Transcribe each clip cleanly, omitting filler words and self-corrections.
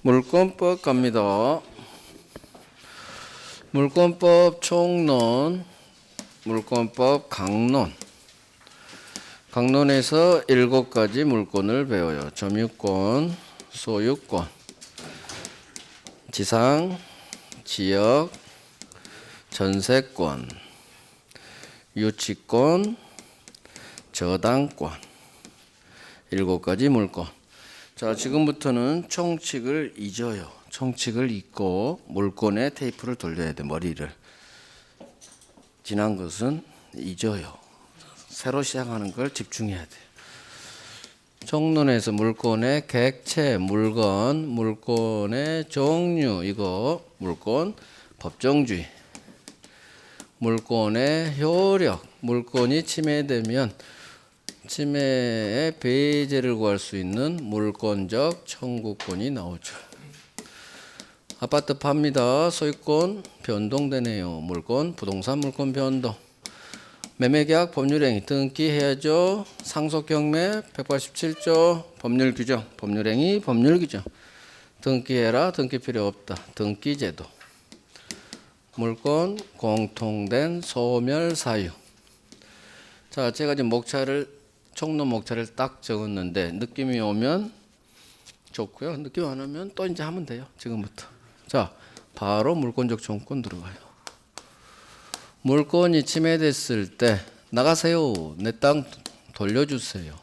물권법 갑니다. 물권법 총론, 물권법 강론. 강론에서 7가지 물권을 배워요. 점유권, 소유권, 지상, 지역, 전세권, 유치권, 저당권. 7가지 물권. 자, 지금부터는 총칙을 잊어요. 총칙을 잊고 물권에 테이프를 돌려야 돼, 머리를. 지난 것은 잊어요. 새로 시작하는 걸 집중해야 돼. 총론에서 물권의 객체, 물건, 물권의 종류, 이거 물권, 법정주의. 물권의 효력, 물권이 침해되면 침해의 배제를 구할 수 있는 물권적 청구권이 나오죠. 아파트 팝니다. 소유권 변동되네요. 물권, 부동산 물권 변동. 매매계약 법률행위 등기해야죠. 상속경매 187조 법률 규정, 법률행위 법률 규정. 등기해라, 등기 필요 없다. 등기제도. 물권 공통된 소멸 사유. 자, 제가 지금 총론 목차를 딱 적었는데 느낌이 오면 좋고요. 느낌 안 오면 또 이제 하면 돼요. 지금부터. 자, 바로 물권적 청구권 들어가요. 물권이 침해됐을 때 나가세요. 내 땅 돌려주세요.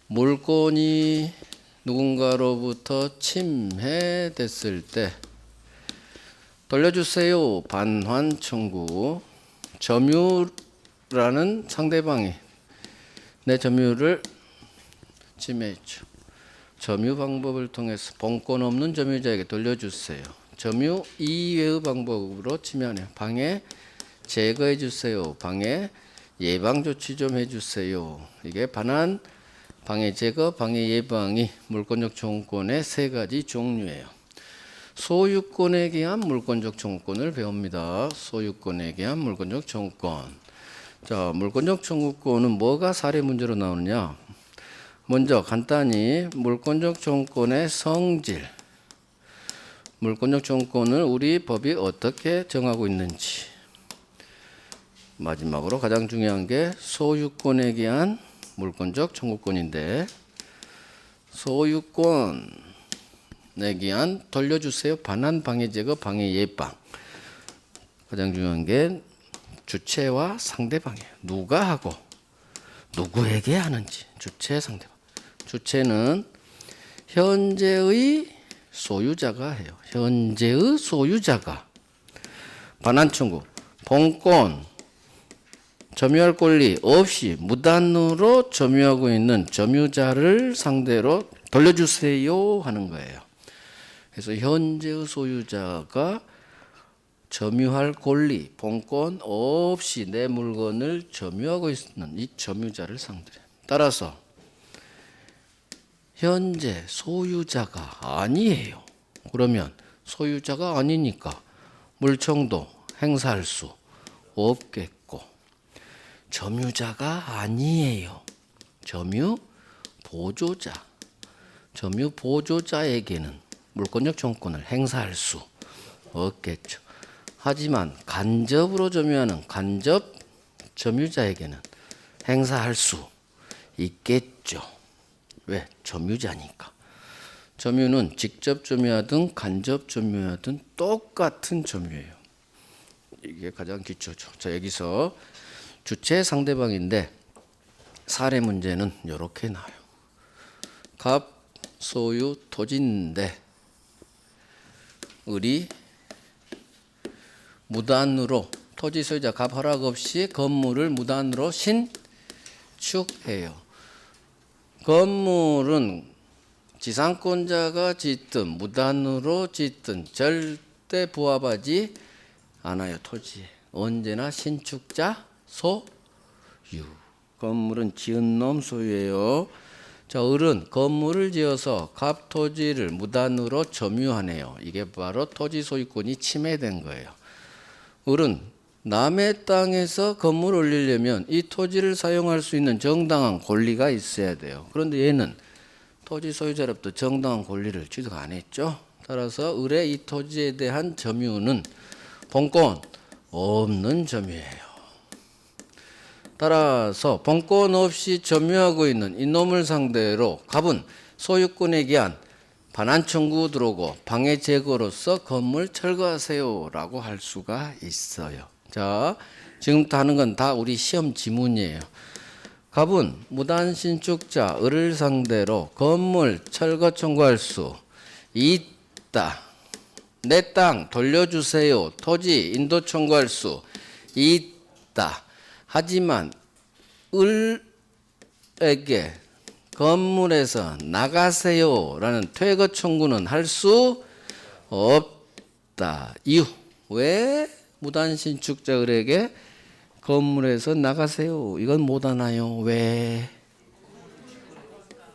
물권이 누군가로부터 침해됐을 때 돌려주세요. 반환 청구. 점유라는 상대방이 내 점유를 침해했죠. 점유 방법을 통해서 본권 없는 점유자에게 돌려주세요. 점유 이외의 방법으로 침해하네요. 방해 제거해 주세요. 방해 예방 조치 좀 해주세요. 이게 반환, 방해 제거, 방해 예방이 물권적 청구권의 3가지 종류예요. 소유권에 대한 물권적 청구권을 배웁니다. 소유권에 대한 물권적 청구권. 자, 물권적 청구권은 뭐가 사례 문제로 나오느냐? 먼저 간단히 물권적 청구권의 성질. 물권적 청구권을 우리 법이 어떻게 정하고 있는지. 마지막으로 가장 중요한 게 소유권에 대한 물권적 청구권인데, 소유권에 대한 돌려주세요. 반환, 방해 제거, 방해 예방. 가장 중요한 게 주체와 상대방이에요. 누가 하고 누구에게 하는지. 주체, 상대방. 주체는 현재의 소유자가 해요. 현재의 소유자가. 반환 청구. 본권, 점유할 권리 없이 무단으로 점유하고 있는 점유자를 상대로 돌려주세요 하는 거예요. 그래서 현재의 소유자가 점유할 권리, 본권 없이 내 물건을 점유하고 있는 이 점유자를 상대로. 따라서 현재 소유자가 아니에요. 그러면 소유자가 아니니까 물청도 행사할 수 없겠고, 점유자가 아니에요. 점유 보조자. 점유 보조자에게는 물권적 청구권을 행사할 수 없겠죠. 하지만 간접으로 점유하는 간접 점유자에게는 행사할 수 있겠죠. 왜? 점유자니까. 점유는 직접 점유하든 간접 점유하든 똑같은 점유예요. 이게 가장 기초죠. 자, 여기서 주체 상대방인데 사례 문제는 이렇게 나와요. 갑, 소유, 토지인데 을이 무단으로 토지 소유자 갑 허락 없이 건물을 무단으로 신축해요. 건물은 지상권자가 짓든 무단으로 짓든 절대 부합하지 않아요. 토지에. 언제나 신축자 소유. 건물은 지은 놈 소유예요. 자, 을은 건물을 지어서 갑 토지를 무단으로 점유하네요. 이게 바로 토지 소유권이 침해된 거예요. 을은 남의 땅에서 건물을 올리려면 이 토지를 사용할 수 있는 정당한 권리가 있어야 돼요. 그런데 얘는 토지 소유자로부터 정당한 권리를 취득 안 했죠. 따라서 을의 이 토지에 대한 점유는 본권 없는 점유예요. 따라서 본권 없이 점유하고 있는 이놈을 상대로 갑은 소유권에 기한 반환 청구 들어오고 방해 제거로서 건물 철거하세요 라고 할 수가 있어요. 자, 지금부터 하는 건 다 우리 시험 지문이에요. 갑은 무단신축자 을을 상대로 건물 철거 청구할 수 있다. 내 땅 돌려주세요. 토지 인도 청구할 수 있다. 하지만 을에게 건물에서 나가세요라는 퇴거 청구는 할 수 없다. 이유 왜 무단신축자 을에게 건물에서 나가세요 이건 못하나요? 왜?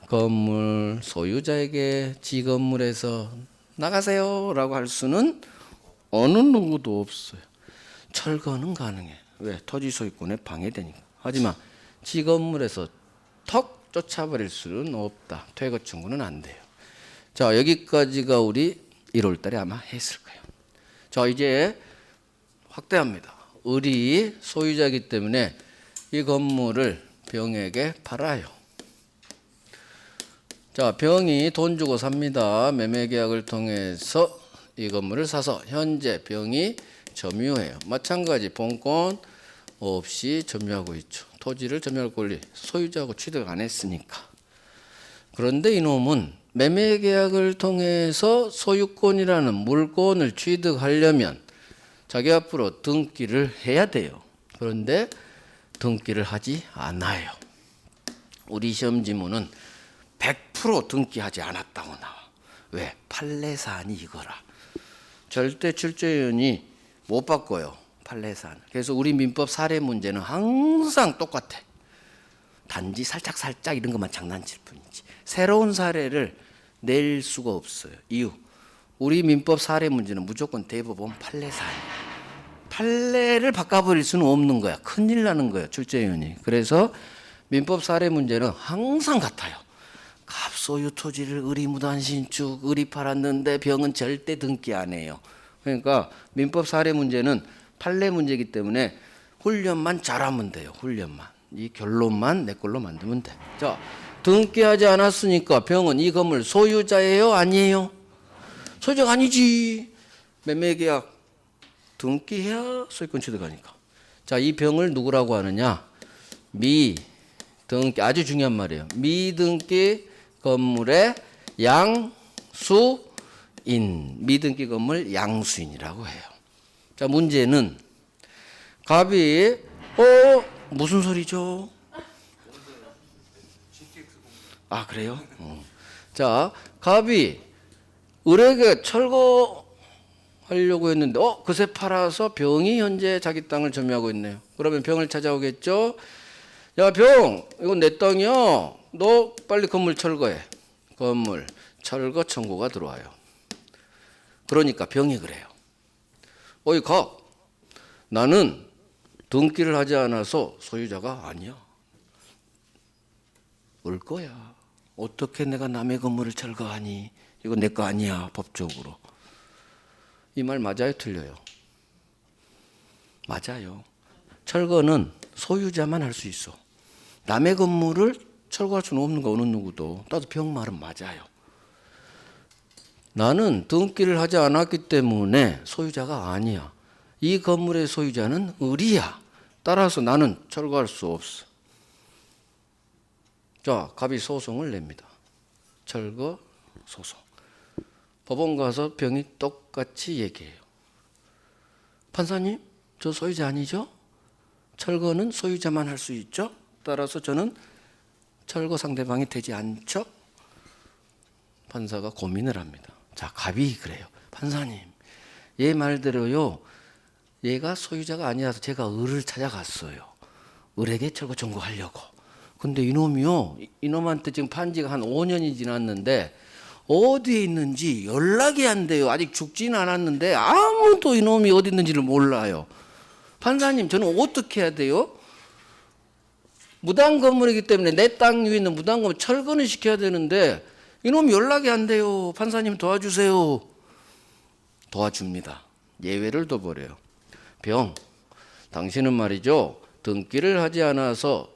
건물 소유자에게 지 건물에서 나가세요라고 할 수는 어느 누구도 없어요. 철거는 가능해. 왜? 토지 소유권에 방해되니까. 하지만 지 건물에서 턱 쫓아버릴 수는 없다. 퇴거 청구는 안 돼요. 자, 여기까지가 우리 1월 달에 아마 했을 거예요. 자, 이제 확대합니다. 을이 소유자이기 때문에 이 건물을 병에게 팔아요. 자, 병이 돈 주고 삽니다. 매매계약을 통해서 이 건물을 사서 현재 병이 점유해요. 마찬가지 본권 없이 점유하고 있죠. 토지를 점유할 권리 소유자하고 취득 안 했으니까. 그런데 이놈은 매매계약을 통해서 소유권이라는 물건을 취득하려면 자기 앞으로 등기를 해야 돼요. 그런데 등기를 하지 않아요. 우리 시험 지문은 100% 등기하지 않았다고 나와. 왜? 판례사안이 이거라. 절대 출제위원이 못 바꿔요. 판례사안. 그래서 우리 민법 사례 문제는 항상 똑같아. 단지 살짝 이런 것만 장난칠 뿐이지. 새로운 사례를 낼 수가 없어요. 이유. 우리 민법 사례 문제는 무조건 대법원 판례사안이야. 판례를 바꿔버릴 수는 없는 거야. 큰일 나는 거야. 출제위원이. 그래서 민법 사례 문제는 항상 같아요. 갑소유 토지를 을이 무단신축, 을이 팔았는데 병은 절대 등기 안 해요. 그러니까 민법 사례 문제는 판례 문제이기 때문에 훈련만 잘하면 돼요. 훈련만. 이 결론만 내 걸로 만들면 돼. 자, 등기하지 않았으니까 병은 이 건물 소유자예요? 아니에요? 소유자가 아니지. 매매계약 등기해야 소유권 취득하니까. 자, 이 병을 누구라고 하느냐? 미등기, 아주 중요한 말이에요. 미등기 건물의 양수인, 미등기 건물 양수인이라고 해요. 자, 문제는 갑이 무슨 소리죠? 아, 그래요? 자, 갑이 을에게 철거하려고 했는데 그새 팔아서 병이 현재 자기 땅을 점유하고 있네요. 그러면 병을 찾아오겠죠? 야, 병, 이건 내 땅이야. 너 빨리 건물 철거해. 건물 철거 청구가 들어와요. 그러니까 병이 그래요. 어이 갑, 나는 등기를 하지 않아서 소유자가 아니야. 올 거야. 어떻게 내가 남의 건물을 철거하니? 이거 내 거 아니야, 법적으로. 이 말 맞아요, 틀려요? 맞아요. 철거는 소유자만 할 수 있어. 남의 건물을 철거할 수는 없는 거 어느 누구도. 나도 병 말은 맞아요. 나는 등기를 하지 않았기 때문에 소유자가 아니야. 이 건물의 소유자는 을이야. 따라서 나는 철거할 수 없어. 자, 갑이 소송을 냅니다. 철거 소송. 법원 가서 병이 똑같이 얘기해요. 판사님, 저 소유자 아니죠? 철거는 소유자만 할 수 있죠? 따라서 저는 철거 상대방이 되지 않죠? 판사가 고민을 합니다. 자, 갑이 그래요. 판사님, 얘 말대로요. 얘가 소유자가 아니라서 제가 을을 찾아갔어요. 을에게 철거 청구하려고. 근데 이놈이요. 이놈한테 지금 판지가 한 5년이 지났는데 어디에 있는지 연락이 안 돼요. 아직 죽지는 않았는데 아무도 이놈이 어디 있는지를 몰라요. 판사님, 저는 어떻게 해야 돼요? 무단 건물이기 때문에 내 땅 위에 있는 무단 건물 철거는 시켜야 되는데 이놈 연락이 안 돼요. 판사님 도와주세요. 도와줍니다. 예외를 둬버려요. 병, 당신은 말이죠. 등기를 하지 않아서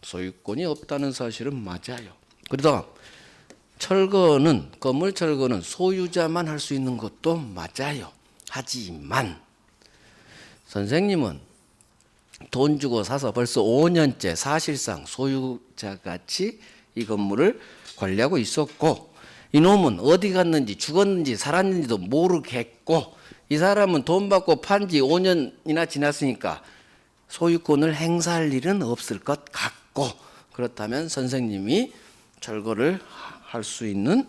소유권이 없다는 사실은 맞아요. 그러다 철거는, 건물 철거는 소유자만 할 수 있는 것도 맞아요. 하지만 선생님은 돈 주고 사서 벌써 5년째 사실상 소유자같이 이 건물을 관리하고 있었고, 이놈은 어디 갔는지 죽었는지 살았는지도 모르겠고, 이 사람은 돈 받고 판 지 5년이나 지났으니까 소유권을 행사할 일은 없을 것 같고, 그렇다면 선생님이 철거를 할 수 있는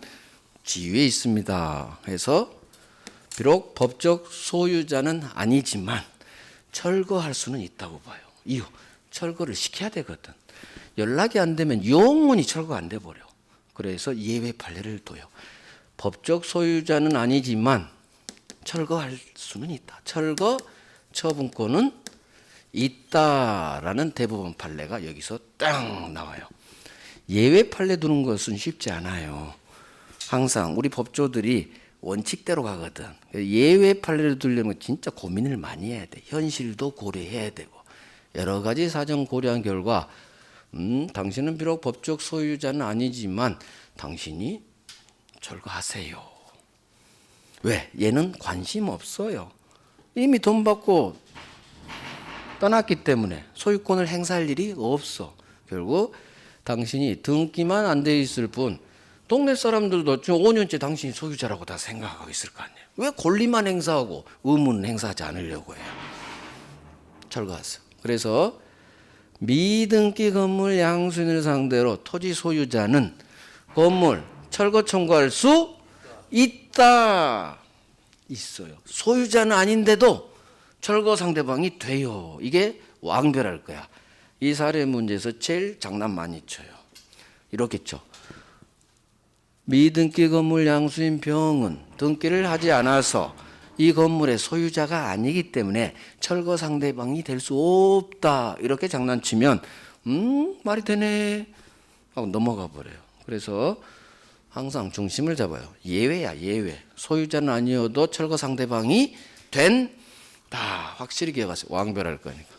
지위에 있습니다. 해서 비록 법적 소유자는 아니지만 철거할 수는 있다고 봐요. 이유, 철거를 시켜야 되거든. 연락이 안 되면 영원히 철거 안 돼 버려. 그래서 예외 판례를 둬요. 법적 소유자는 아니지만 철거할 수는 있다. 철거 처분권은 있다라는 대법원 판례가 여기서 딱 나와요. 예외 판례 두는 것은 쉽지 않아요. 항상 우리 법조들이 원칙대로 가거든. 예외 판례를 두려면 진짜 고민을 많이 해야 돼. 현실도 고려해야 되고 여러 가지 사정 고려한 결과 당신은 비록 법적 소유자는 아니지만 당신이 철거하세요. 왜? 얘는 관심 없어요. 이미 돈 받고 떠났기 때문에 소유권을 행사할 일이 없어. 결국 당신이 등기만 안 돼 있을 뿐 동네 사람들도 지금 5년째 당신이 소유자라고 다 생각하고 있을 거 아니에요. 왜 권리만 행사하고 의무는 행사하지 않으려고 해요. 철거하세요. 그래서 미등기 건물 양수인을 상대로 토지 소유자는 건물 철거 청구할 수 있다. 있어요. 소유자는 아닌데도 철거 상대방이 돼요. 이게 왕별할 거야. 이 사례 문제에서 제일 장난 많이 쳐요. 이렇겠죠. 미등기 건물 양수인 병은 등기를 하지 않아서 이 건물의 소유자가 아니기 때문에 철거 상대방이 될 수 없다. 이렇게 장난치면 말이 되네 하고 넘어가 버려요. 그래서 항상 중심을 잡아요. 예외야, 예외. 소유자는 아니어도 철거 상대방이 된다. 확실히 기억하세요. 왕별할 거니까.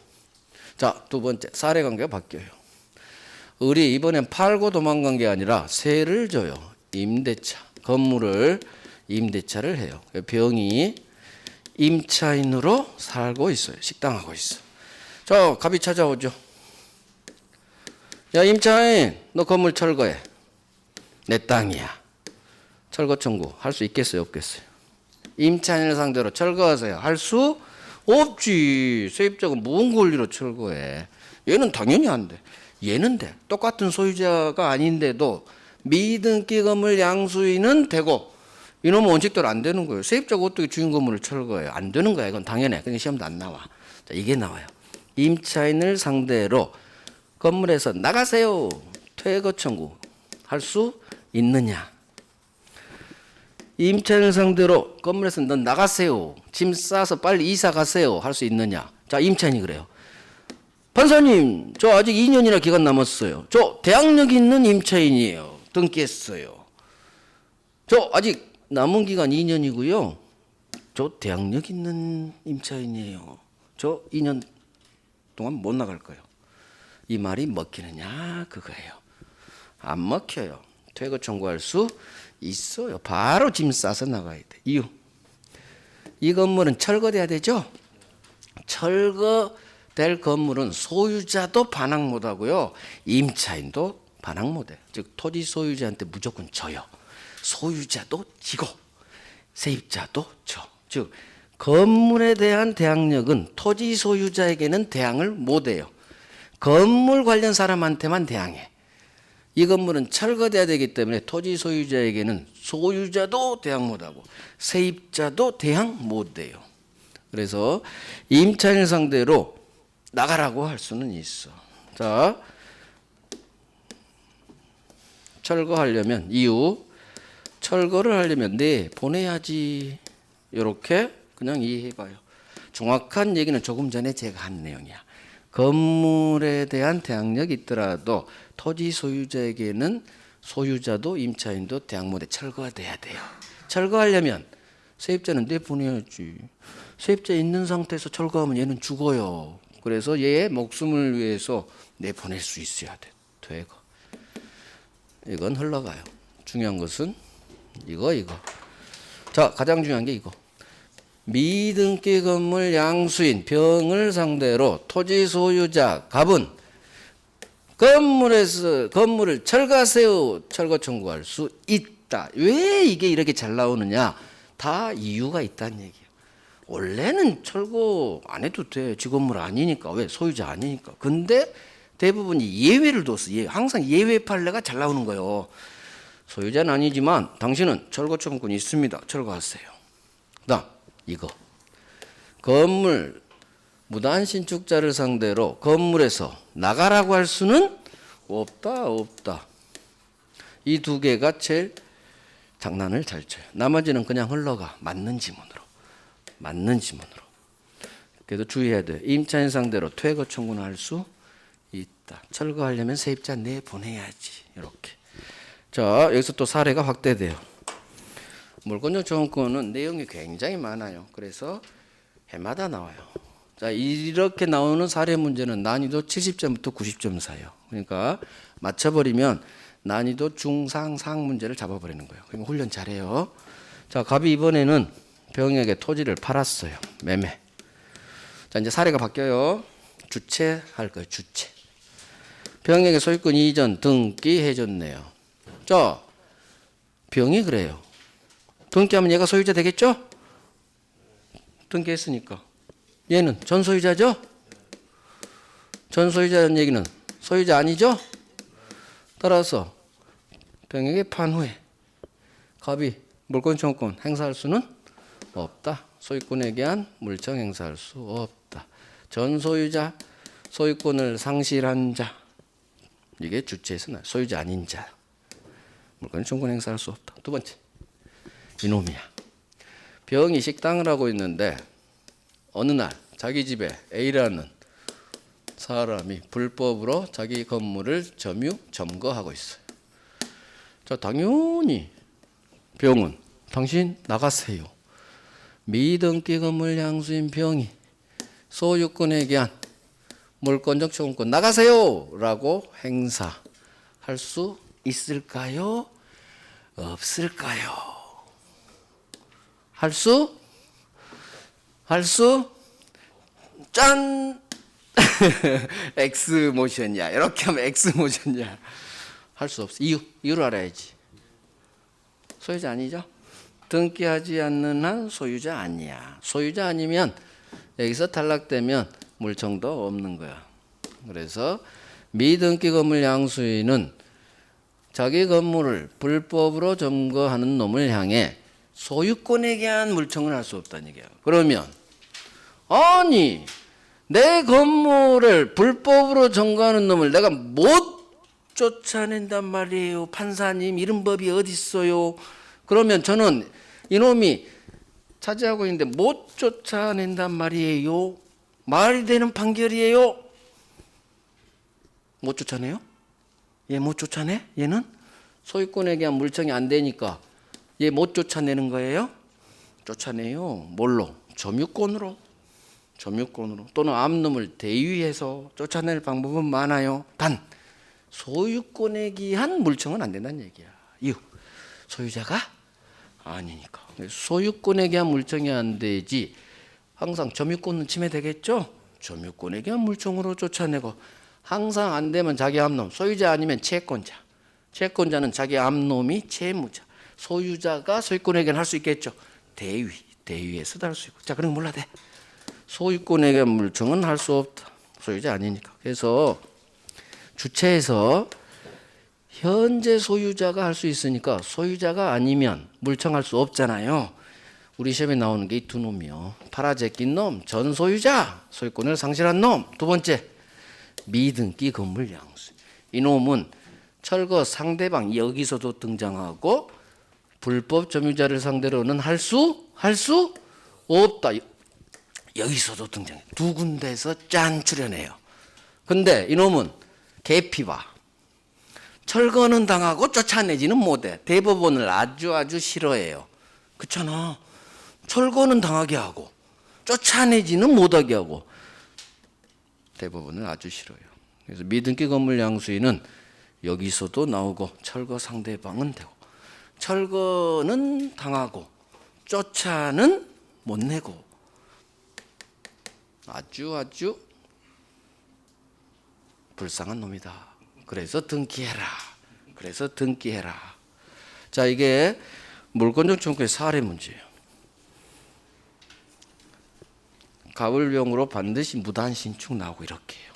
자, 두 번째 사례관계가 바뀌어요. 우리 이번엔 팔고 도망간 게 아니라 세를 줘요. 임대차. 건물을 임대차를 해요. 병이 임차인으로 살고 있어요. 식당하고 있어. 자, 갑이 찾아오죠. 야, 임차인, 너 건물 철거해. 내 땅이야. 철거 청구 할 수 있겠어요, 없겠어요? 임차인을 상대로 철거하세요. 할 수 없지. 세입자가 무슨 권리로 철거해. 얘는 당연히 안 돼. 얘는 돼. 똑같은 소유자가 아닌데도 미등기 건물 양수인은 되고 이놈은 원칙대로 안 되는 거예요. 세입자가 어떻게 주인 건물을 철거해요? 안 되는 거야. 이건 당연해. 근데 시험도 안 나와. 자, 이게 나와요. 임차인을 상대로 건물에서 나가세요. 퇴거 청구 할 수 있느냐? 임차인을 상대로 건물에서 넌 나가세요. 짐 싸서 빨리 이사 가세요. 할 수 있느냐? 자, 임차인이 그래요. 판사님, 저 아직 2년이나 기간 남았어요. 저 대항력 있는 임차인이에요. 등기했어요. 저 아직 남은 기간 2년이고요. 저 대항력 있는 임차인이에요. 저 2년 동안 못 나갈 거예요. 이 말이 먹히느냐 그거예요. 안 먹혀요. 퇴거 청구할 수 있어요. 바로 짐 싸서 나가야 돼. 이유. 이 건물은 철거돼야 되죠. 철거될 건물은 소유자도 반항 못하고요. 임차인도 반항 못해. 즉 토지 소유자한테 무조건 져요. 소유자도 지고 세입자도 져. 즉 건물에 대한 대항력은 토지 소유자에게는 대항을 못해요. 건물 관련 사람한테만 대항해. 이 건물은 철거돼야 되기 때문에 토지 소유자에게는 소유자도 대항 못하고 세입자도 대항 못해요. 그래서 임차인을 상대로 나가라고 할 수는 있어. 자, 철거하려면 이유. 철거를 하려면 네 보내야지. 이렇게 그냥 이해해봐요. 정확한 얘기는 조금 전에 제가 한 내용이야. 건물에 대한 대항력이 있더라도 토지 소유자에게는 소유자도 임차인도 대항모대 철거가 돼야 돼요. 철거하려면 세입자는 내보내야지. 세입자 있는 상태에서 철거하면 얘는 죽어요. 그래서 얘의 목숨을 위해서 내보낼 수 있어야 돼. 되고. 이건 흘러가요. 중요한 것은 이거. 자, 가장 중요한 게 이거. 미등기 건물 양수인 병을 상대로 토지 소유자 갑은 건물을 철거하세요. 철거 청구할 수 있다. 왜 이게 이렇게 잘 나오느냐? 다 이유가 있다는 얘기예요. 원래는 철거 안 해도 돼. 지 건물 아니니까. 왜? 소유자 아니니까. 근데 대부분이 예외를 뒀어. 항상 예외 판례가 잘 나오는 거예요. 소유자는 아니지만 당신은 철거 청구권이 있습니다. 철거하세요. 그다음 이거. 건물 무단 신축자를 상대로 건물에서 나가라고 할 수는 없다. 이 두 개가 제일 장난을 잘 쳐요. 나머지는 그냥 흘러가. 맞는 지문으로. 그래도 주의해야 돼요. 임차인 상대로 퇴거 청구는 할 수 있다. 철거하려면 세입자 내보내야지. 이렇게. 자, 여기서 또 사례가 확대돼요. 물권적 청구권은 내용이 굉장히 많아요. 그래서 해마다 나와요. 자, 이렇게 나오는 사례 문제는 난이도 70점부터 90점 사이요. 그러니까 맞춰버리면 난이도 중상 상 문제를 잡아버리는 거예요. 그러니까 훈련 잘해요. 자, 갑이 이번에는 병에게 토지를 팔았어요. 매매. 자, 이제 사례가 바뀌어요. 주체 할 거예요. 주체. 병에게 소유권 이전 등기해줬네요. 자, 병이 그래요. 등기하면 얘가 소유자 되겠죠? 등기했으니까. 얘는 전소유자죠? 전소유자라는 얘기는 소유자 아니죠? 따라서 병에게 판 후에 갑이 물권 청구권 행사할 수는 없다. 소유권에 대한 물청 행사할 수 없다. 전소유자 소유권을 상실한 자 이게 주체에서 나 소유자 아닌 자 물권 청구권 행사할 수 없다. 두 번째 이놈이야. 병이 식당을 하고 있는데 어느 날 자기 집에 A라는 사람이 불법으로 자기 건물을 점거하고 있어요. 자, 당연히 병은 당신 나가세요. 미등기 건물 양수인 병이 소유권에 대한 물권적 청구권 나가세요 라고 행사할 수 있을까요? 없을까요? 할 수? 짠! X 모션이야. 이렇게 하면 X 모션이야. 할 수 없어. 이유를 알아야지. 소유자 아니죠? 등기하지 않는 한 소유자 아니야. 소유자 아니면 여기서 탈락되면 물청도 없는 거야. 그래서 미등기 건물 양수인은 자기 건물을 불법으로 점거하는 놈을 향해 소유권에 대한 물청을 할 수 없다는 얘기야. 그러면 아니 내 건물을 불법으로 점거하는 놈을 내가 못 쫓아낸단 말이에요. 판사님 이런 법이 어디 있어요? 그러면 저는 이놈이 차지하고 있는데 못 쫓아낸단 말이에요. 말이 되는 판결이에요. 못 쫓아내요? 얘 못 쫓아내? 얘는 소유권에 대한 물청이 안 되니까 얘 못 쫓아내는 거예요? 쫓아내요. 뭘로? 점유권으로 또는 암놈을 대위해서 쫓아낼 방법은 많아요. 단 소유권에 기한 물청은 안 된다는 얘기야. 이유 소유자가 아니니까. 소유권에 기한 물청이 안 되지. 항상 점유권은 침해되겠죠. 점유권에 기한 물청으로 쫓아내고 항상 안 되면 자기 암놈 소유자 아니면 채권자는 자기 암놈이 채무자 소유자가 소유권에 기한 할 수 있겠죠. 대위에서도 할 수 있고. 자, 그런 거 몰라 돼. 소유권에 대한 물청은 할 수 없다. 소유자 아니니까. 그래서 주체에서 현재 소유자가 할 수 있으니까 소유자가 아니면 물청할 수 없잖아요. 우리 시험에 나오는 게 이 두 놈이요. 팔아제낀 놈, 전소유자, 소유권을 상실한 놈. 두 번째, 미등기 건물 양수. 이 놈은 철거 상대방 여기서도 등장하고 불법 점유자를 상대로는 할 수 없다. 여기서도 등장해. 두 군데에서 짠 출연해요. 근데 이놈은 계피와 철거는 당하고 쫓아내지는 못해. 대법원을 아주 싫어해요. 그렇잖아. 철거는 당하게 하고 쫓아내지는 못하게 하고 대법원을 아주 싫어요. 그래서 미등기 건물 양수인은 여기서도 나오고 철거 상대방은 되고 철거는 당하고 쫓아는 못 내고 아주 불쌍한 놈이다. 그래서 등기해라. 그래서 등기해라. 자, 이게 물권적 청구의 사례 문제예요. 가불병으로 반드시 무단 신축 나오고 이렇게 해요.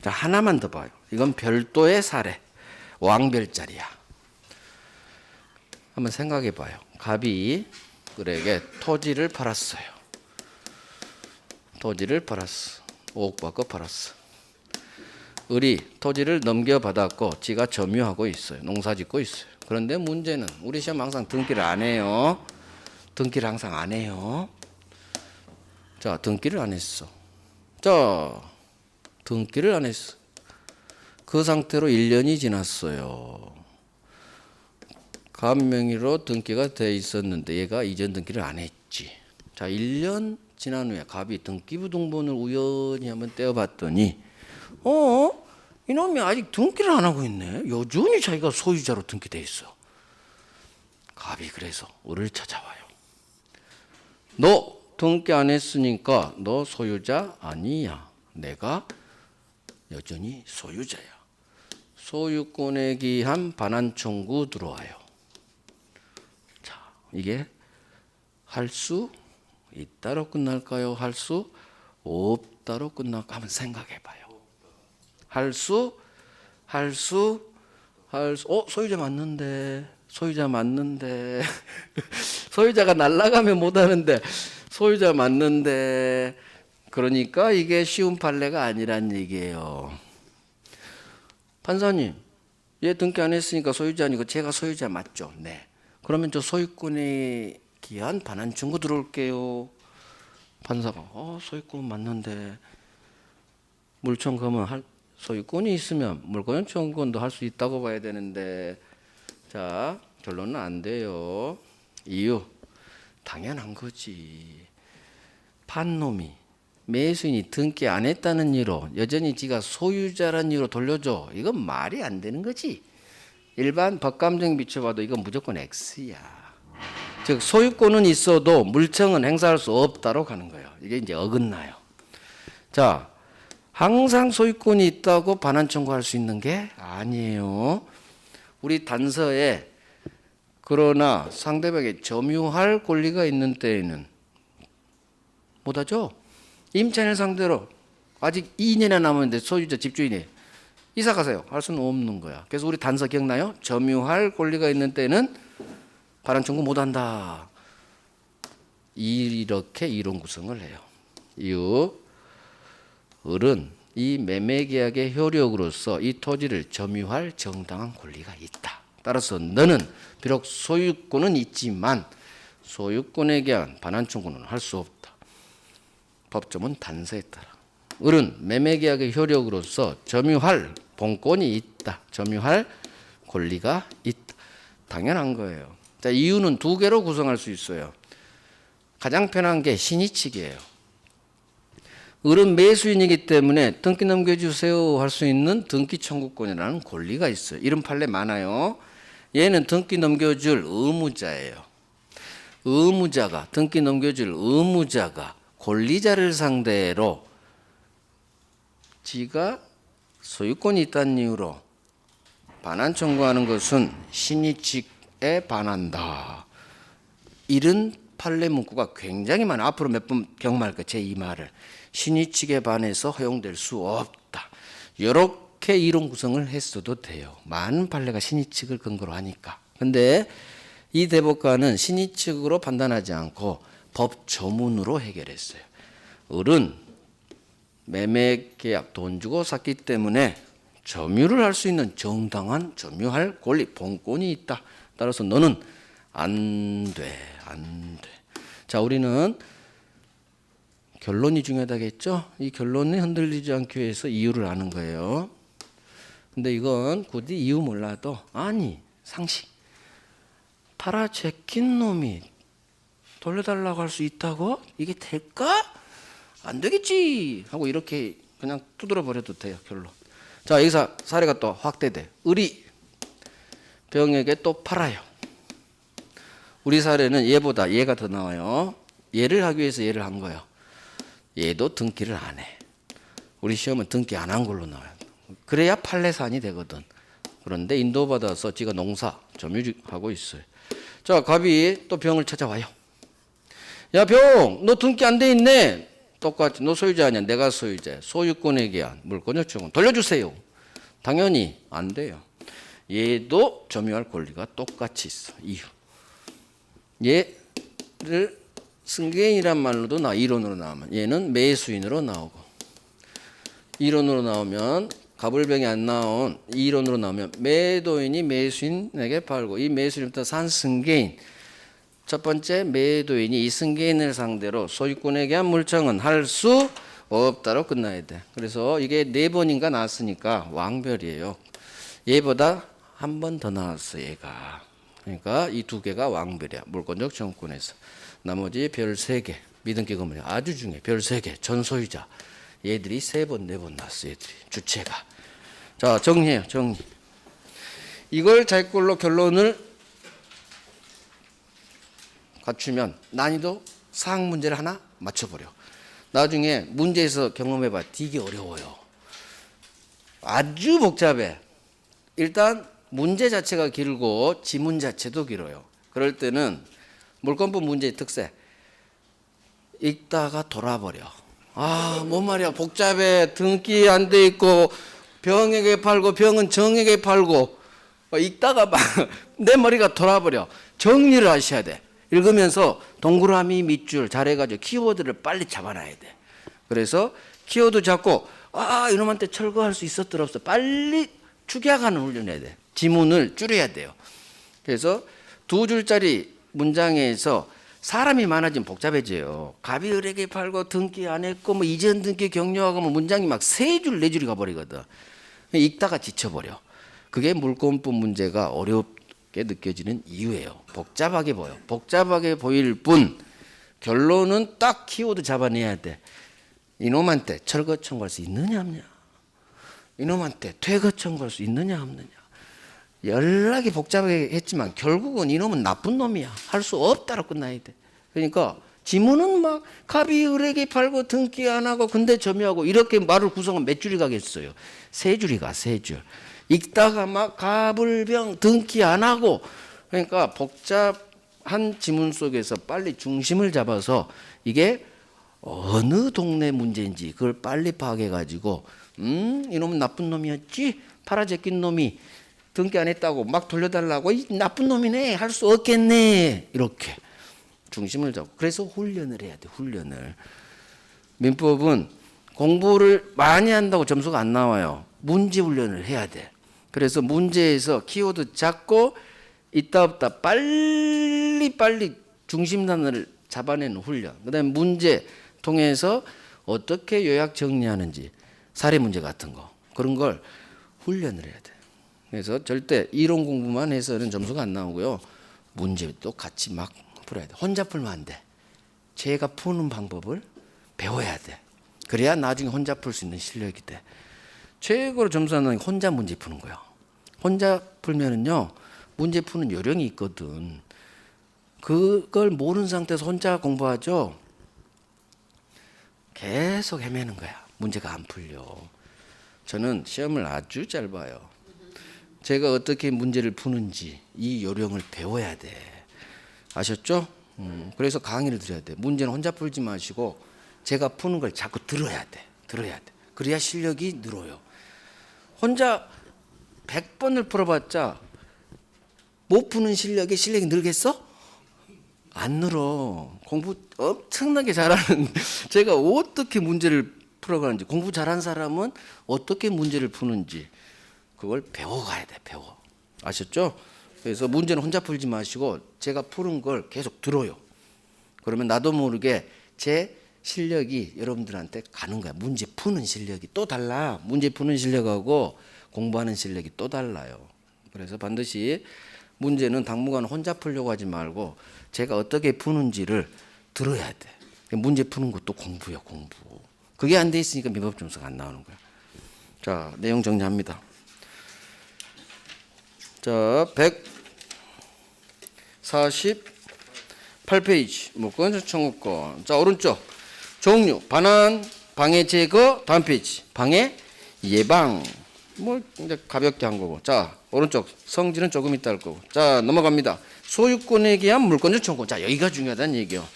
자, 하나만 더 봐요. 이건 별도의 사례. 왕별자리야. 한번 생각해 봐요. 갑이 을에게 토지를 팔았어요. 토지를 팔았어. 5억 받고 팔았어. 을이 토지를 넘겨받았고 지가 점유하고 있어요. 농사 짓고 있어요. 그런데 문제는 우리 시험 항상 등기를 안 해요. 등기를 항상 안 해요. 자, 등기를 안 했어. 자, 등기를 안 했어. 그 상태로 1년이 지났어요. 갑 명의로 등기가 돼 있었는데 얘가 이전 등기를 안 했지. 자, 1년 지난 후에 갑이 등기부등본을 우연히 한번 떼어봤더니 이놈이 아직 등기를 안 하고 있네. 여전히 자기가 소유자로 등기돼 있어. 갑이 그래서 을을 찾아와요. 너 등기 안 했으니까 너 소유자 아니야. 내가 여전히 소유자야. 소유권에 기한 반환 청구 들어와요. 자, 이게 할 수 있다로 끝날까요? 할 수 없다로 끝날까? 한번 생각해 봐요. 소유자 맞는데. 소유자가 날아가면 못 하는데 소유자 맞는데. 그러니까 이게 쉬운 판례가 아니란 얘기예요. 판사님, 얘 등기 안 했으니까 소유자 아니고 제가 소유자 맞죠? 네. 그러면 저 소유권에 기한 반환 청구 들어올게요. 판사가 소유권 맞는데 물청구하면 소유권이 있으면 물권 청구권도 할 수 있다고 봐야 되는데 자, 결론은 안 돼요. 이유 당연한 거지. 판놈이 매수인이 등기 안 했다는 이유로 여전히 지가 소유자라는 이유로 돌려줘. 이건 말이 안 되는 거지. 일반 법감정 비춰봐도 이건 무조건 X야. 즉 소유권은 있어도 물청은 행사할 수 없다로 가는 거예요. 이게 이제 어긋나요. 자, 항상 소유권이 있다고 반환 청구할 수 있는 게 아니에요. 우리 단서에 그러나 상대방에게 점유할 권리가 있는 때에는 못하죠. 임차인을 상대로 아직 2년이나 남았는데 소유자 집주인이 이사 가세요. 할 수는 없는 거야. 그래서 우리 단서 기억나요? 점유할 권리가 있는 때는 반환 청구 못한다. 이렇게 이론 구성을 해요. 이후 을은 이 매매계약의 효력으로서 이 토지를 점유할 정당한 권리가 있다. 따라서 너는 비록 소유권은 있지만 소유권에 대한 반환 청구는 할 수 없다. 법조문 단서에 따라 을은 매매계약의 효력으로서 점유할 본권이 있다. 점유할 권리가 있다. 당연한 거예요. 자, 이유는 두 개로 구성할 수 있어요. 가장 편한 게 신의칙이에요. 을은 매수인이기 때문에 등기 넘겨주세요 할 수 있는 등기 청구권이라는 권리가 있어요. 이런 판례 많아요. 얘는 등기 넘겨줄 의무자예요. 등기 넘겨줄 의무자가 권리자를 상대로 지가 소유권이 있다는 이유로 반환 청구하는 것은 신의칙에 반한다. 이런 판례 문구가 굉장히 많아요. 앞으로 몇 번 경험할 거예요. 제 이 말을. 신의칙에 반해서 허용될 수 없다. 이렇게 이론 구성을 했어도 돼요. 많은 판례가 신의칙을 근거로 하니까. 근데 이 대법관은 신의칙으로 판단하지 않고 법조문으로 해결했어요. 을은 매매계약 돈 주고 샀기 때문에 점유를 할 수 있는 정당한 점유할 권리, 본권이 있다. 따라서 너는 안 돼. 자, 우리는 결론이 중요하다겠죠? 이 결론이 흔들리지 않기 위해서 이유를 아는 거예요. 근데 이건 굳이 이유 몰라도 아니 상식. 팔아 제낀 놈이 돌려달라고 할 수 있다고? 이게 될까? 안 되겠지 하고 이렇게 그냥 두드려 버려도 돼요. 결론. 자, 여기서 사례가 또 확대돼. 의리 병에게 또 팔아요. 우리 사례는 얘보다 얘가 더 나와요. 얘를 하기 위해서 얘를 한 거예요. 얘도 등기를 안 해. 우리 시험은 등기 안 한 걸로 나와요. 그래야 판례사안이 되거든. 그런데 인도받아서 지가 농사 점유하고 있어요. 자, 갑이 또 병을 찾아와요. 야, 병, 너 등기 안 돼 있네. 똑같이 너 소유자 아니야. 내가 소유자야. 소유권에 대한 물권 요청은 돌려주세요. 당연히 안 돼요. 얘도 점유할 권리가 똑같이 있어. 이유. 얘를 승계인이란 말로도 이론으로 나오면 얘는 매수인으로 나오고, 이론으로 나오면 갑을병이 안 나온 이론으로 나오면 매도인이 매수인에게 팔고, 이 매수인부터 산 승계인, 첫 번째 매도인이 이 승계인을 상대로 소유권에 대한 물청은 할 수 없다로 끝나야 돼. 그래서 이게 4번인가 나왔으니까 왕별이에요. 얘보다 한 번 더 나왔어 얘가. 그러니까 이 2개가 왕별이야. 물권적 청구권에서. 나머지 별 3개 미등기 건물이 아주 중요해. 별 3개 전소유자. 얘들이 3번 4번 나왔어. 얘들이 주체가. 자, 정리해요. 정리. 이걸 자기꼴로 결론을 갖추면 난이도 사항 문제를 하나 맞춰버려. 나중에 문제에서 경험해봐. 되게 어려워요. 아주 복잡해. 일단 문제 자체가 길고 지문 자체도 길어요. 그럴 때는 물권법 문제의 특색, 읽다가 돌아버려. 뭔 말이야, 복잡해. 등기 안 돼 있고 병에게 팔고 병은 정에게 팔고, 읽다가 막 내 머리가 돌아버려. 정리를 하셔야 돼. 읽으면서 동그라미 밑줄 잘해가지고 키워드를 빨리 잡아놔야 돼. 그래서 키워드 잡고 이놈한테 철거할 수 있었더라 없어 빨리 축약하는 훈련을 해야 돼. 지문을 줄여야 돼요. 그래서 2줄짜리 문장에서 사람이 많아지면 복잡해져요. 갑이 을에게 팔고 등기 안 했고 뭐 이전 등기 격려하고 뭐 문장이 막 3줄 4줄이 가버리거든. 읽다가 지쳐버려. 그게 물권법 문제가 어렵게 느껴지는 이유예요. 복잡하게 보여. 복잡하게 보일 뿐 결론은 딱 키워드 잡아내야 돼. 이놈한테 철거 청구할 수 있느냐 없느냐, 이놈한테 퇴거 청구할 수 있느냐 없느냐. 연락이 복잡하게 했지만 결국은 이놈은 나쁜 놈이야. 할 수 없다로 끝나야 돼. 그러니까 지문은 막 갑이 을에게 팔고 등기 안 하고 근데 점유하고 이렇게 말을 구성하면 몇 줄이 가겠어요. 3줄이 가. 3줄. 읽다가 막 갑을병 등기 안 하고, 그러니까 복잡한 지문 속에서 빨리 중심을 잡아서 이게 어느 동네 문제인지 그걸 빨리 파악해가지고 이놈은 나쁜 놈이었지? 팔아제낀 놈이 등기 안 했다고 막 돌려달라고 이 나쁜 놈이네, 할 수 없겠네, 이렇게 중심을 잡고. 그래서 훈련을 해야 돼. 훈련을. 민법은 공부를 많이 한다고 점수가 안 나와요. 문제 훈련을 해야 돼. 그래서 문제에서 키워드 잡고 있다 없다 빨리 중심 단어를 잡아내는 훈련. 그다음에 문제 통해서 어떻게 요약 정리하는지, 사례 문제 같은 거, 그런 걸 훈련을 해야 돼. 그래서 절대 이론 공부만 해서는 점수가 안 나오고요. 문제도 같이 막 풀어야 돼. 혼자 풀면 안 돼. 제가 푸는 방법을 배워야 돼. 그래야 나중에 혼자 풀 수 있는 실력이 돼. 최고로 점수 안 나는 게 혼자 문제 푸는 거예요. 혼자 풀면은요, 문제 푸는 요령이 있거든. 그걸 모르는 상태에서 혼자 공부하죠. 계속 헤매는 거야. 문제가 안 풀려. 저는 시험을 아주 잘 봐요. 제가 어떻게 문제를 푸는지 이 요령을 배워야 돼. 아셨죠? 그래서 강의를 드려야 돼. 문제는 혼자 풀지 마시고 제가 푸는 걸 자꾸 들어야 돼. 그래야 실력이 늘어요. 혼자 100번을 풀어봤자 못 푸는 실력이 늘겠어? 안 늘어. 공부 엄청나게 잘하는 제가 어떻게 문제를 풀어가는지, 공부 잘한 사람은 어떻게 문제를 푸는지 그걸 배워가야 돼. 배워. 아셨죠? 그래서 문제는 혼자 풀지 마시고 제가 푸는 걸 계속 들어요. 그러면 나도 모르게 제 실력이 여러분들한테 가는 거야. 문제 푸는 실력이 또 달라. 문제 푸는 실력하고 공부하는 실력이 또 달라요. 그래서 반드시 문제는 당분간 혼자 풀려고 하지 말고 제가 어떻게 푸는지를 들어야 돼. 문제 푸는 것도 공부야, 공부. 그게 안 돼 있으니까 민법 점수가 안 나오는 거야. 자, 내용 정리합니다. 자, 148페이지 물권 청구권. 자, 오른쪽 종류 반환 방해 제거. 다음 페이지 방해 예방. 뭐 이제 가볍게 한 거고. 자, 오른쪽 성질은 조금 있다 할 거고. 자, 넘어갑니다. 소유권에 대한 물권적 청구권. 자, 여기가 중요하다는 얘기요.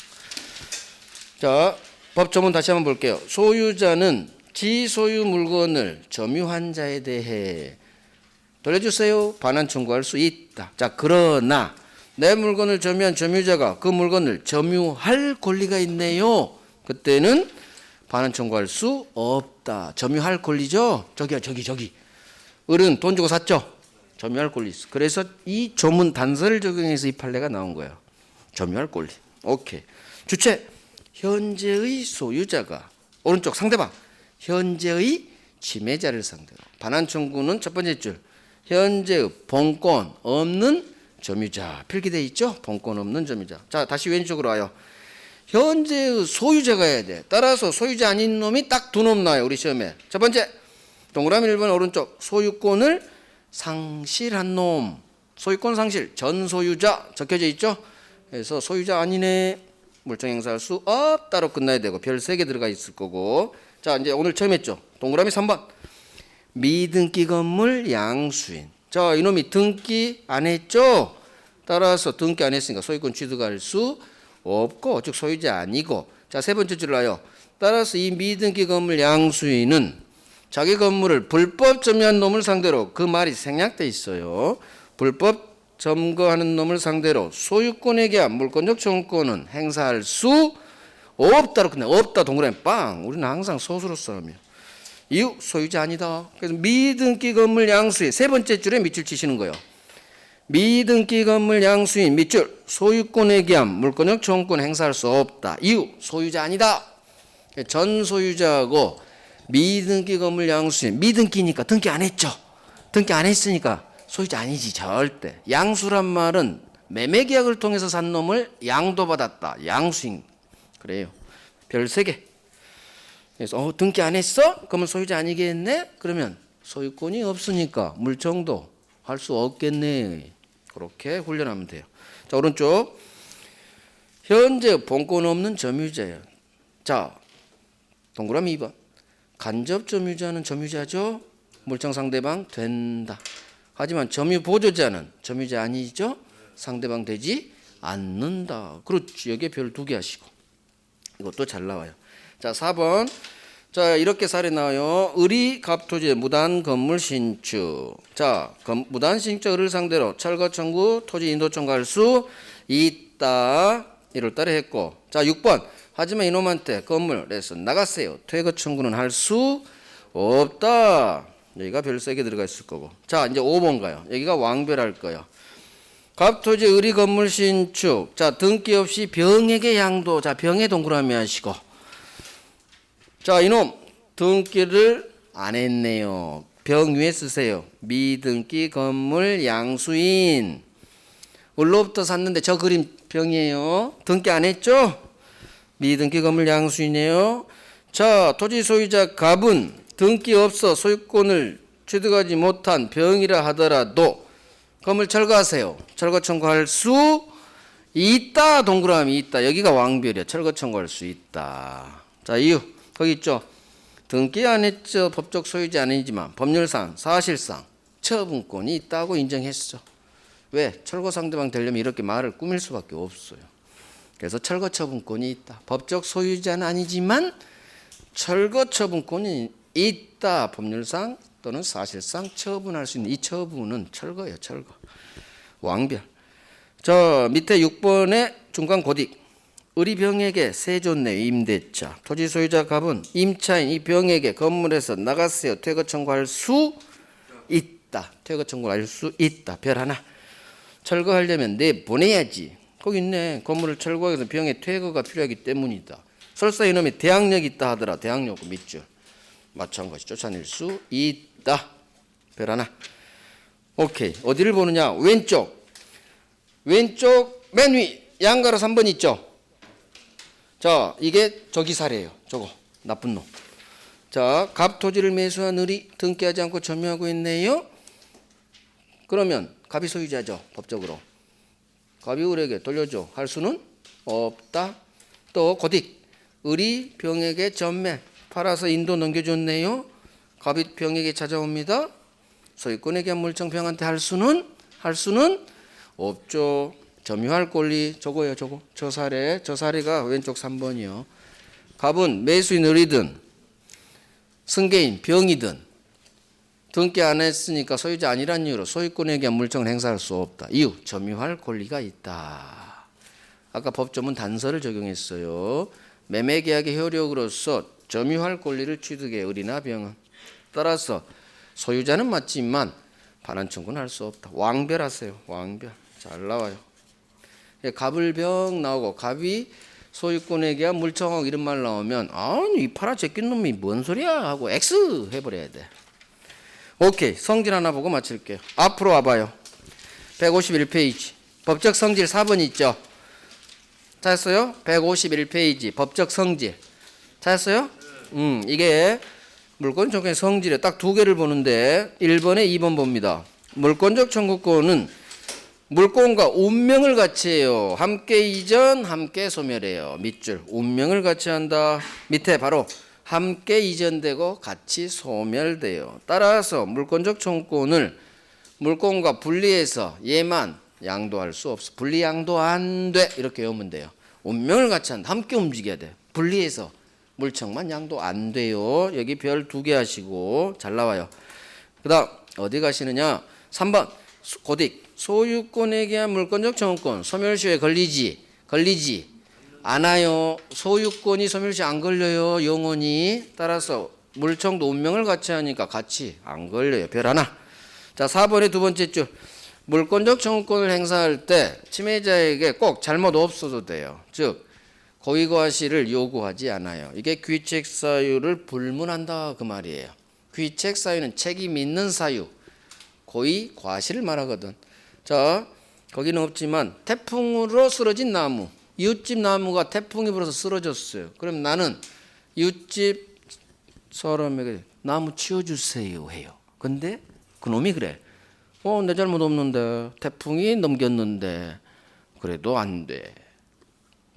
자, 법조문 다시 한번 볼게요. 소유자는 지소유 물건을 점유한 자에 대해 돌려주세요. 반환 청구할 수 있다. 자, 그러나 내 물건을 점유한 점유자가 그 물건을 점유할 권리가 있네요. 그때는 반환 청구할 수 없다. 점유할 권리죠. 저기요, 저기. 을은 돈 주고 샀죠. 점유할 권리 있어. 그래서 이 조문 단서를 적용해서 이 판례가 나온 거예요. 점유할 권리. 오케이. 주체 현재의 소유자가 오른쪽 상대방 현재의 침해자를 상대로 반환 청구는 첫 번째 줄 현재의 본권 없는 점유자 필기돼 있죠. 본권 없는 점유자. 자, 다시 왼쪽으로 와요. 현재의 소유자가 해야 돼. 따라서 소유자 아닌 놈이 딱 두 놈 나와요. 우리 시험에. 첫 번째 동그라미 1번 오른쪽 소유권을 상실한 놈. 소유권 상실 전 소유자 적혀져 있죠. 그래서 소유자 아니네. 물증 행사할 수 없다로 끝나야 되고 별 3개 들어가 있을 거고. 자, 이제 오늘 처음 했죠. 동그라미 3번 미등기 건물 양수인. 자, 이놈이 등기 안 했죠. 따라서 등기 안 했으니까 소유권 취득할 수 없고 즉 소유자 아니고. 자, 세 번째 줄 나요. 따라서 이 미등기 건물 양수인은 자기 건물을 불법 점유한 놈을 상대로 그 말이 생략돼 있어요. 불법 점거하는 놈을 상대로 소유권에 대한 물권적 청구권은 행사할 수 없다로 끝나. 없다 동그라미 빵. 우리는 항상 소수로 싸움이요. 이유 소유자 아니다. 그래서 미등기 건물 양수인 세 번째 줄에 밑줄 치시는 거예요. 미등기 건물 양수인 밑줄 소유권에 대한 물권적 청구권 행사할 수 없다. 이유 소유자 아니다. 전 소유자하고 미등기 건물 양수인 미등기니까 등기 안 했죠. 등기 안 했으니까 소유자 아니지 절대. 양수란 말은 매매계약을 통해서 산 놈을 양도받았다. 양수인. 그래요. 별 3개. 그래서 등기 안 했어? 그러면 소유자 아니겠네? 그러면 소유권이 없으니까 물청도 할 수 없겠네. 그렇게 훈련하면 돼요. 자, 오른쪽 현재 본권 없는 점유자예요. 자, 동그라미 2번 간접 점유자는 점유자죠. 물청 상대방 된다. 하지만 점유 보조자는 점유자 아니죠. 상대방 되지 않는다. 그렇지. 여기에 별 2개 하시고 이것도 잘 나와요. 자, 4번 자, 이렇게 사례 나와요. 을이 갑토지의 무단 건물 신축. 자, 무단 신축 을을 상대로 철거 청구, 토지 인도 청구할 수 있다. 1월 달에 했고. 자, 6번 하지만 이놈한테 건물에서 나가세요. 퇴거 청구는 할 수 없다. 여기가 별 3개 들어가 있을 거고. 자, 이제 5번 가요. 여기가 왕별할 거예요. 갑토지 을이 건물 신축. 자, 등기 없이 병에게 양도. 자, 병에 동그라미 하시고. 자, 이놈 등기를 안 했네요. 병 위에 쓰세요. 미등기 건물 양수인. 을로부터 샀는데 저 그림 병이에요. 등기 안 했죠? 미등기 건물 양수인이에요. 자, 토지 소유자 갑은 등기 없어 소유권을 취득하지 못한 병이라 하더라도 건물 철거하세요. 철거 청구할 수 있다. 동그라미 있다. 여기가 왕별이야. 철거 청구할 수 있다. 자, 이유 거기 있죠. 등기 안 했죠. 법적 소유자 아니지만 법률상 사실상 처분권이 있다고 인정했어. 왜? 철거 상대방 되려면 이렇게 말을 꾸밀 수밖에 없어요. 그래서 철거 처분권이 있다. 법적 소유자는 아니지만 철거 처분권이 있다. 법률상 또는 사실상 처분할 수 있는 이 처분은 철거예요. 철거. 왕별. 저 밑에 6번의 중간 고딕. 을이 병에게 세존내 임대차. 토지 소유자 갑은 임차인 이 병에게 건물에서 나가세요. 퇴거 청구할 수 있다. 퇴거 청구할 수 있다. 별 하나. 철거하려면 내보내야지. 거기 있네. 건물을 철거하기 위해서 병의 퇴거가 필요하기 때문이다. 설사 이놈이 대항력이 있다 하더라. 대항력 밑줄. 마찬가지 쫓아낼 수 있다. 별 하나. 오케이. 어디를 보느냐? 왼쪽 맨 위 양가로 3번 있죠. 자, 이게 저기사례예요. 저거 나쁜 놈. 자, 갑 토지를 매수한 을이 등기하지 않고 점유하고 있네요. 그러면 갑이 소유자죠. 법적으로. 갑이 을에게 돌려줘 할 수는 없다. 또 고딕 을이 병에게 전매 팔아서 인도 넘겨줬네요. 갑이 병에게 찾아옵니다. 소유권에 대한 물청 병한테 할 수는 없죠. 점유할 권리 저거예요. 저거 저 사례가 왼쪽 3번이요. 갑은 매수인 을이든 승계인 병이든 등기 안 했으니까 소유자 아니란 이유로 소유권에 대한 물청을 행사할 수 없다. 이유 점유할 권리가 있다. 아까 법조문 단서를 적용했어요. 매매계약의 효력으로서 점유할 권리를 취득해 을이나 병은. 따라서 소유자는 맞지만 반환 청구는 할 수 없다. 왕별하세요. 왕별. 잘 나와요. 갑을 병 나오고 갑이 소유권에 대한 물청하고 이런 말 나오면 아니 이 팔아 제낀 놈이 뭔 소리야 하고 X 해버려야 돼. 오케이. 성질 하나 보고 마칠게요. 앞으로 와봐요. 151페이지. 법적 성질 4번 있죠. 찾았어요? 151페이지. 법적 성질. 찾았어요? 이게 물권 청구권의 성질에 딱 두 개를 보는데 1번에 2번 봅니다. 물권적 청구권은 물권과 운명을 같이 해요. 함께 이전, 함께 소멸해요. 밑줄. 운명을 같이 한다. 밑에 바로 함께 이전되고 같이 소멸돼요. 따라서 물권적 청구권을 물권과 분리해서 얘만 양도할 수 없어. 분리 양도 안 돼. 이렇게 외우면 돼요. 운명을 같이 한다. 함께 움직여야 돼. 분리해서 물청만 양도 안 돼요. 여기 별 2개 하시고 잘 나와요. 그 다음 어디 가시느냐. 3번 고딕 소유권에 대한 물권적 청구권 소멸시효에 걸리지 않아요. 소유권이 소멸시 안 걸려요. 영원히. 따라서 물청도 운명을 같이 하니까 같이 안 걸려요. 별 하나. 자, 4번의 두 번째 줄. 물권적 청구권을 행사할 때 침해자에게 꼭 잘못 없어도 돼요. 즉 고의과실을 요구하지 않아요. 이게 귀책 사유를 불문한다 그 말이에요. 귀책 사유는 책임 있는 사유, 고의 과실을 말하거든. 자, 거기는 없지만 태풍으로 쓰러진 나무, 이웃집 나무가 태풍이 불어서 쓰러졌어요. 그럼 나는 이웃집 사람에게 나무 치워주세요 해요. 근데 그놈이 그래. 내 잘못 없는데 태풍이 넘겼는데 그래도 안 돼.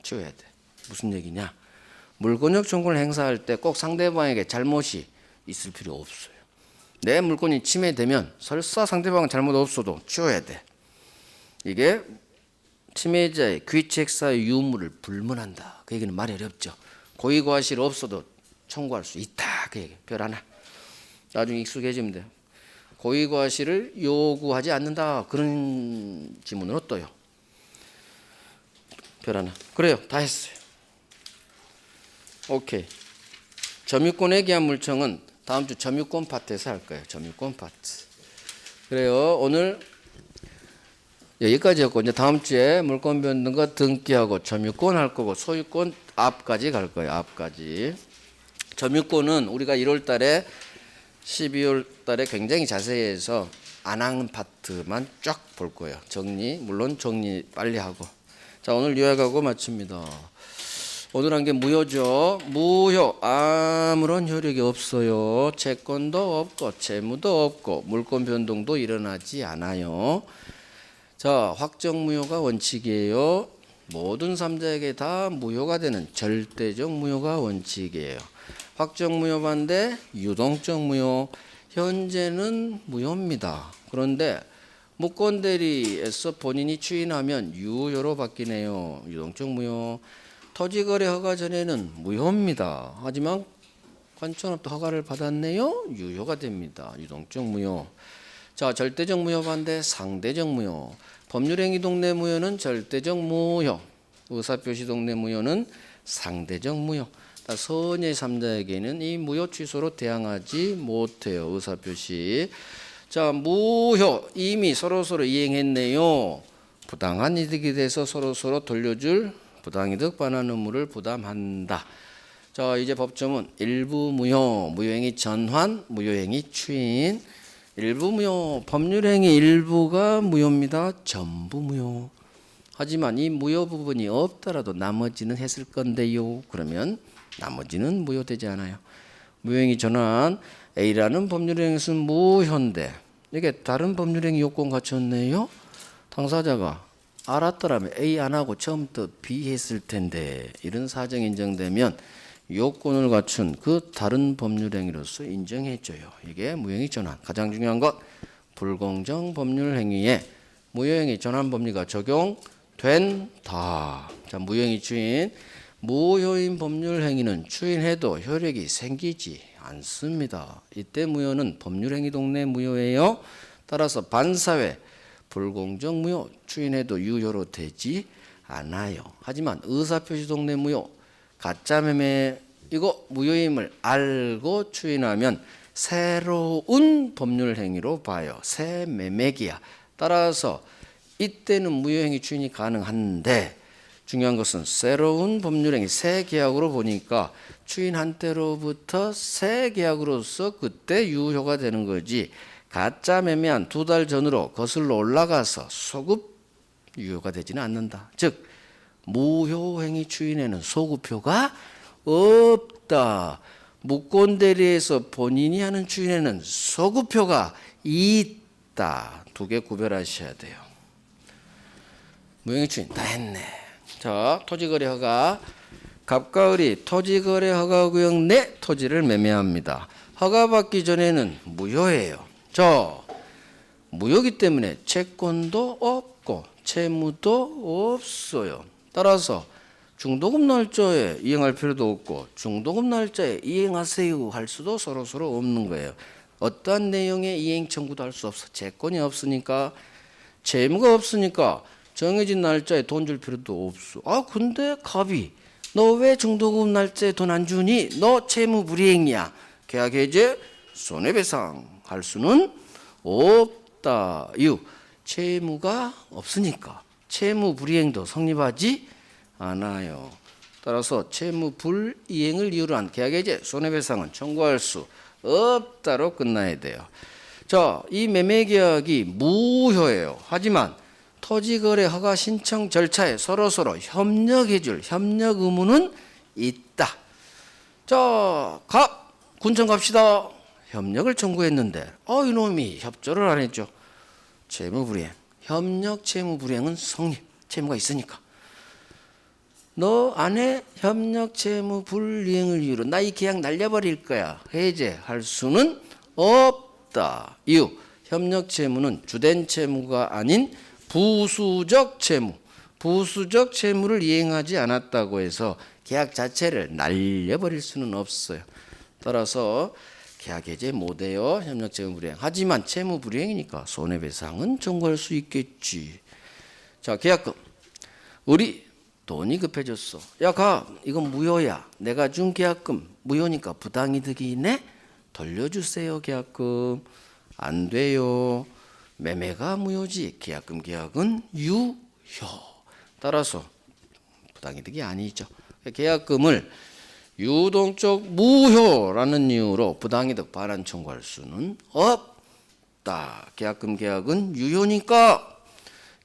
치워야 돼. 무슨 얘기냐? 물권적 청구를 행사할 때 꼭 상대방에게 잘못이 있을 필요 없어요. 내 물권이 침해되면 설사 상대방은 잘못 없어도 치워야 돼. 이게 침해자의 귀책 사유 유무를 불문한다. 그 얘기는 말이 어렵죠. 고의과실 없어도 청구할 수 있다. 그 얘기. 별 하나. 나중에 익숙해지면 돼요. 고의과실을 요구하지 않는다. 그런 지문으로 떠요. 별 하나. 그래요. 다 했어요. 오케이. 점유권에 대한 물청은 다음 주 점유권 파트에서 할 거예요. 점유권 파트. 그래요. 오늘 여기까지였고 이제 다음 주에 물권 변동과 등기하고 점유권 할 거고 소유권 앞까지 갈 거예요. 앞까지. 점유권은 우리가 1월 달에 12월 달에 굉장히 자세히 해서 안 하는 파트만 쫙 볼 거예요. 물론 정리 빨리 하고. 자, 오늘 요약하고 마칩니다. 오늘 한 게 무효죠. 무효. 아무런 효력이 없어요. 채권도 없고 채무도 없고 물권 변동도 일어나지 않아요. 자, 확정무효가 원칙이에요. 모든 삼자에게 다 무효가 되는 절대적 무효가 원칙이에요. 확정무효 반대 유동적 무효. 현재는 무효입니다. 그런데 무권대리에서 본인이 추인하면 유효로 바뀌네요. 유동적 무효. 토지거래 허가 전에는 무효입니다. 하지만 관청업도 허가를 받았네요. 유효가 됩니다. 유동적 무효. 자, 절대적 무효 반대 상대적 무효. 법률행위 동네 무효는 절대적 무효. 의사표시 동네 무효는 상대적 무효. 선의 3자에게는 이 무효 취소로 대항하지 못해요. 의사표시. 자, 무효. 이미 서로서로 이행했네요. 부당한 이득이 돼서 서로서로 돌려줄 부당이득 반환 의무를 부담한다. 자, 이제 법조문 일부 무효, 무효행위 전환, 무효행위 추인. 일부 무효. 법률행위 일부가 무효입니다. 전부 무효. 하지만 이 무효 부분이 없더라도 나머지는 했을 건데요. 그러면 나머지는 무효되지 않아요. 무효행위 전환 A라는 법률행위는 무효인데 이게 다른 법률행위 요건 갖췄네요. 당사자가 알았더라면 A 안 하고 처음부터 B 했을 텐데 이런 사정이 인정되면 요건을 갖춘 그 다른 법률행위로서 인정해줘요. 이게 무효행위 전환. 가장 중요한 것 불공정 법률행위에 무효행위 전환 법리가 적용된다. 자, 무효행위 추인. 무효인 법률행위는 추인해도 효력이 생기지 않습니다. 이때 무효는 법률행위 동네 무효예요. 따라서 반사회 불공정 무효 추인해도 유효로 되지 않아요. 하지만 의사표시 동네 무효 가짜매매 이거 무효임을 알고 추인하면 새로운 법률행위로 봐요. 새 매매기야. 따라서 이때는 무효행위 추인이 가능한데 중요한 것은 새로운 법률행위 새 계약으로 보니까 추인한 때로부터 새 계약으로서 그때 유효가 되는 거지 가짜 매매한 2달 전으로 거슬러 올라가서 소급 유효가 되지는 않는다. 즉 무효행위 추인에는 소급효가 없다. 무권대리에서 본인이 하는 추인에는 소급효가 있다. 두 개 구별하셔야 돼요. 무효행위 추인 다 했네. 자, 토지거래 허가. 갑과 을이 토지거래 허가구역 내 토지를 매매합니다. 허가받기 전에는 무효예요. 무효기 때문에 채권도 없고 채무도 없어요. 따라서 중도금 날짜에 이행할 필요도 없고 중도금 날짜에 이행하세요 할 수도 서로 없는 거예요. 어떠한 내용의 이행 청구도 할 수 없어. 채권이 없으니까 채무가 없으니까 정해진 날짜에 돈 줄 필요도 없어. 아 근데 갑이 너 왜 중도금 날짜에 돈 안 주니? 너 채무 불이행이야. 계약 해제 손해배상 할 수는 없다. 이유 채무가 없으니까 채무 불이행도 성립하지 않아요. 따라서 채무 불이행을 이유로 한 계약 해제 손해배상은 청구할 수 없다로 끝나야 돼요. 자, 이 매매계약이 무효예요. 하지만 토지거래 허가 신청 절차에 서로서로 협력해줄 협력 의무는 있다. 자, 군청 갑시다. 협력을 청구했는데 이놈이 협조를 안 했죠. 채무불이행. 협력 채무불이행은 성립. 채무가 있으니까. 너 안에 협력 채무불이행을 이유로 나 이 계약 날려버릴 거야. 해제할 수는 없다. 이유. 협력 채무는 주된 채무가 아닌 부수적 채무. 부수적 채무를 이행하지 않았다고 해서 계약 자체를 날려버릴 수는 없어요. 따라서 계약 해제 못해요. 협력 채무 불이행. 하지만 채무 불이행이니까 손해배상은 청구할 수 있겠지. 자, 계약금. 우리 돈이 급해졌어. 야, 이건 무효야. 내가 준 계약금 무효니까 부당이득이네. 돌려주세요. 계약금. 안 돼요. 매매가 무효지. 계약은 유효. 따라서 부당이득이 아니죠. 계약금을 유동적 무효라는 이유로 부당이득 반환 청구할 수는 없다. 계약은 유효니까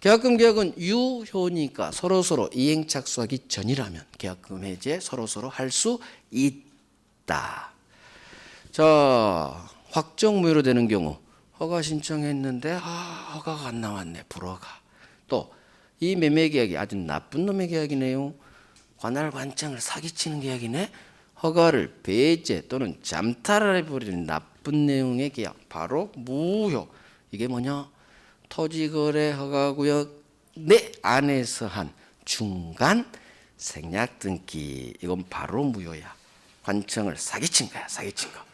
계약은 유효니까 서로서로 이행 착수하기 전이라면 계약금 해제 서로서로 할 수 있다. 자, 확정 무효로 되는 경우 허가 신청했는데 허가가 안 나왔네. 불허가. 또 이 매매 계약이 아주 나쁜 놈의 계약이네요. 관할 관청을 사기치는 계약이네. 허가를 배제 또는 잠탈해버리는 나쁜 내용의 계약 바로 무효. 이게 뭐냐? 토지거래 허가구역 내 안에서 한 중간 생략 등기. 이건 바로 무효야. 관청을 사기친 거야. 사기친 거.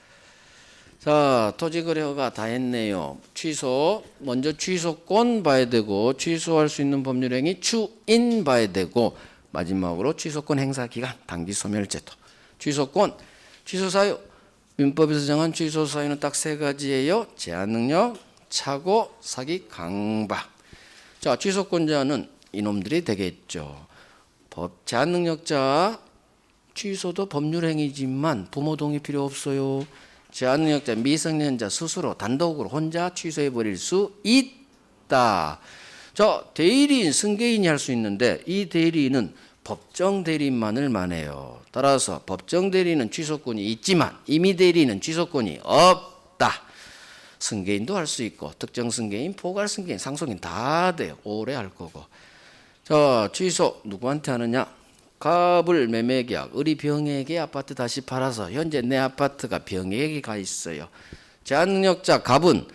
자, 토지거래 허가 다 했네요. 취소. 먼저 취소권 봐야 되고 취소할 수 있는 법률행위 추인 봐야 되고 마지막으로 취소권 행사 기간 단기 소멸제도. 취소권, 취소 사유. 민법에서 정한 취소 사유는 딱 3가지예요. 제한 능력, 착오, 사기, 강박. 자, 취소권자는 이놈들이 되겠죠. 제한 능력자 취소도 법률행위지만 부모 동의 필요 없어요. 제한능력자 미성년자 스스로 단독으로 혼자 취소해버릴 수 있다. 자, 대리인, 승계인이 할 수 있는데 이 대리인은 법정 대리인만을 만해요. 따라서 법정 대리인은 취소권이 있지만 임의 대리인은 취소권이 없다. 승계인도 할 수 있고 특정 승계인, 포괄 승계인, 상속인 다 돼요. 오래 할 거고. 자, 취소 누구한테 하느냐? 갑을 매매계약, 을이 병에게 아파트 다시 팔아서 현재 내 아파트가 병에게 가 있어요. 제한능력자 갑은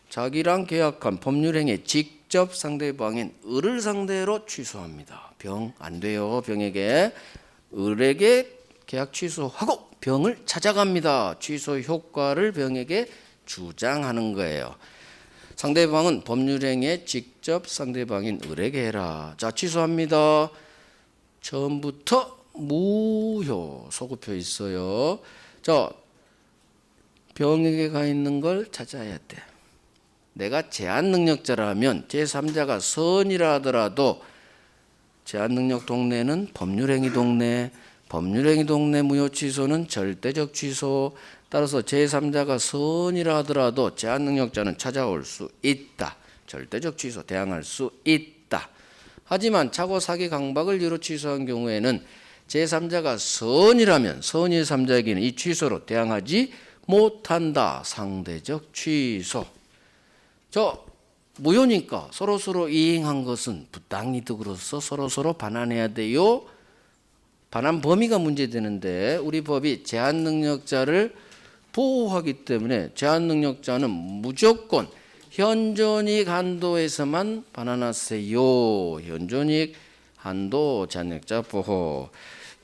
자기랑 계약한 법률행위 직접 상대방인 을을 상대로 취소합니다. 병 안 돼요. 병에게 을에게 계약 취소하고 병을 찾아갑니다. 취소 효과를 병에게 주장하는 거예요. 상대방은 법률행위에 직접 상대방인 을에게 해라. 자, 취소합니다. 처음부터 무효 소급표 있어요. 자, 병에게 가 있는 걸 찾아야 돼. 내가 제한능력자라면 제3자가 선이라 하더라도 제한능력 동네는 법률행위 동네, 법률행위 동네 무효 취소는 절대적 취소. 따라서 제3자가 선이라 하더라도 제한능력자는 찾아올 수 있다. 절대적 취소 대항할 수 있다. 하지만 착오, 사기, 강박을 이유로 취소한 경우에는 제3자가 선이라면 선의 3자에게는 이 취소로 대항하지 못한다. 상대적 취소. 무효니까 서로서로 이행한 것은 부당이득으로서 서로서로 반환해야 돼요. 반환 범위가 문제되는데 우리 법이 제한능력자를 보호하기 때문에 제한능력자는 무조건 현존이익 한도에서만 반환하세요. 현존이익 한도 제한능력자 보호.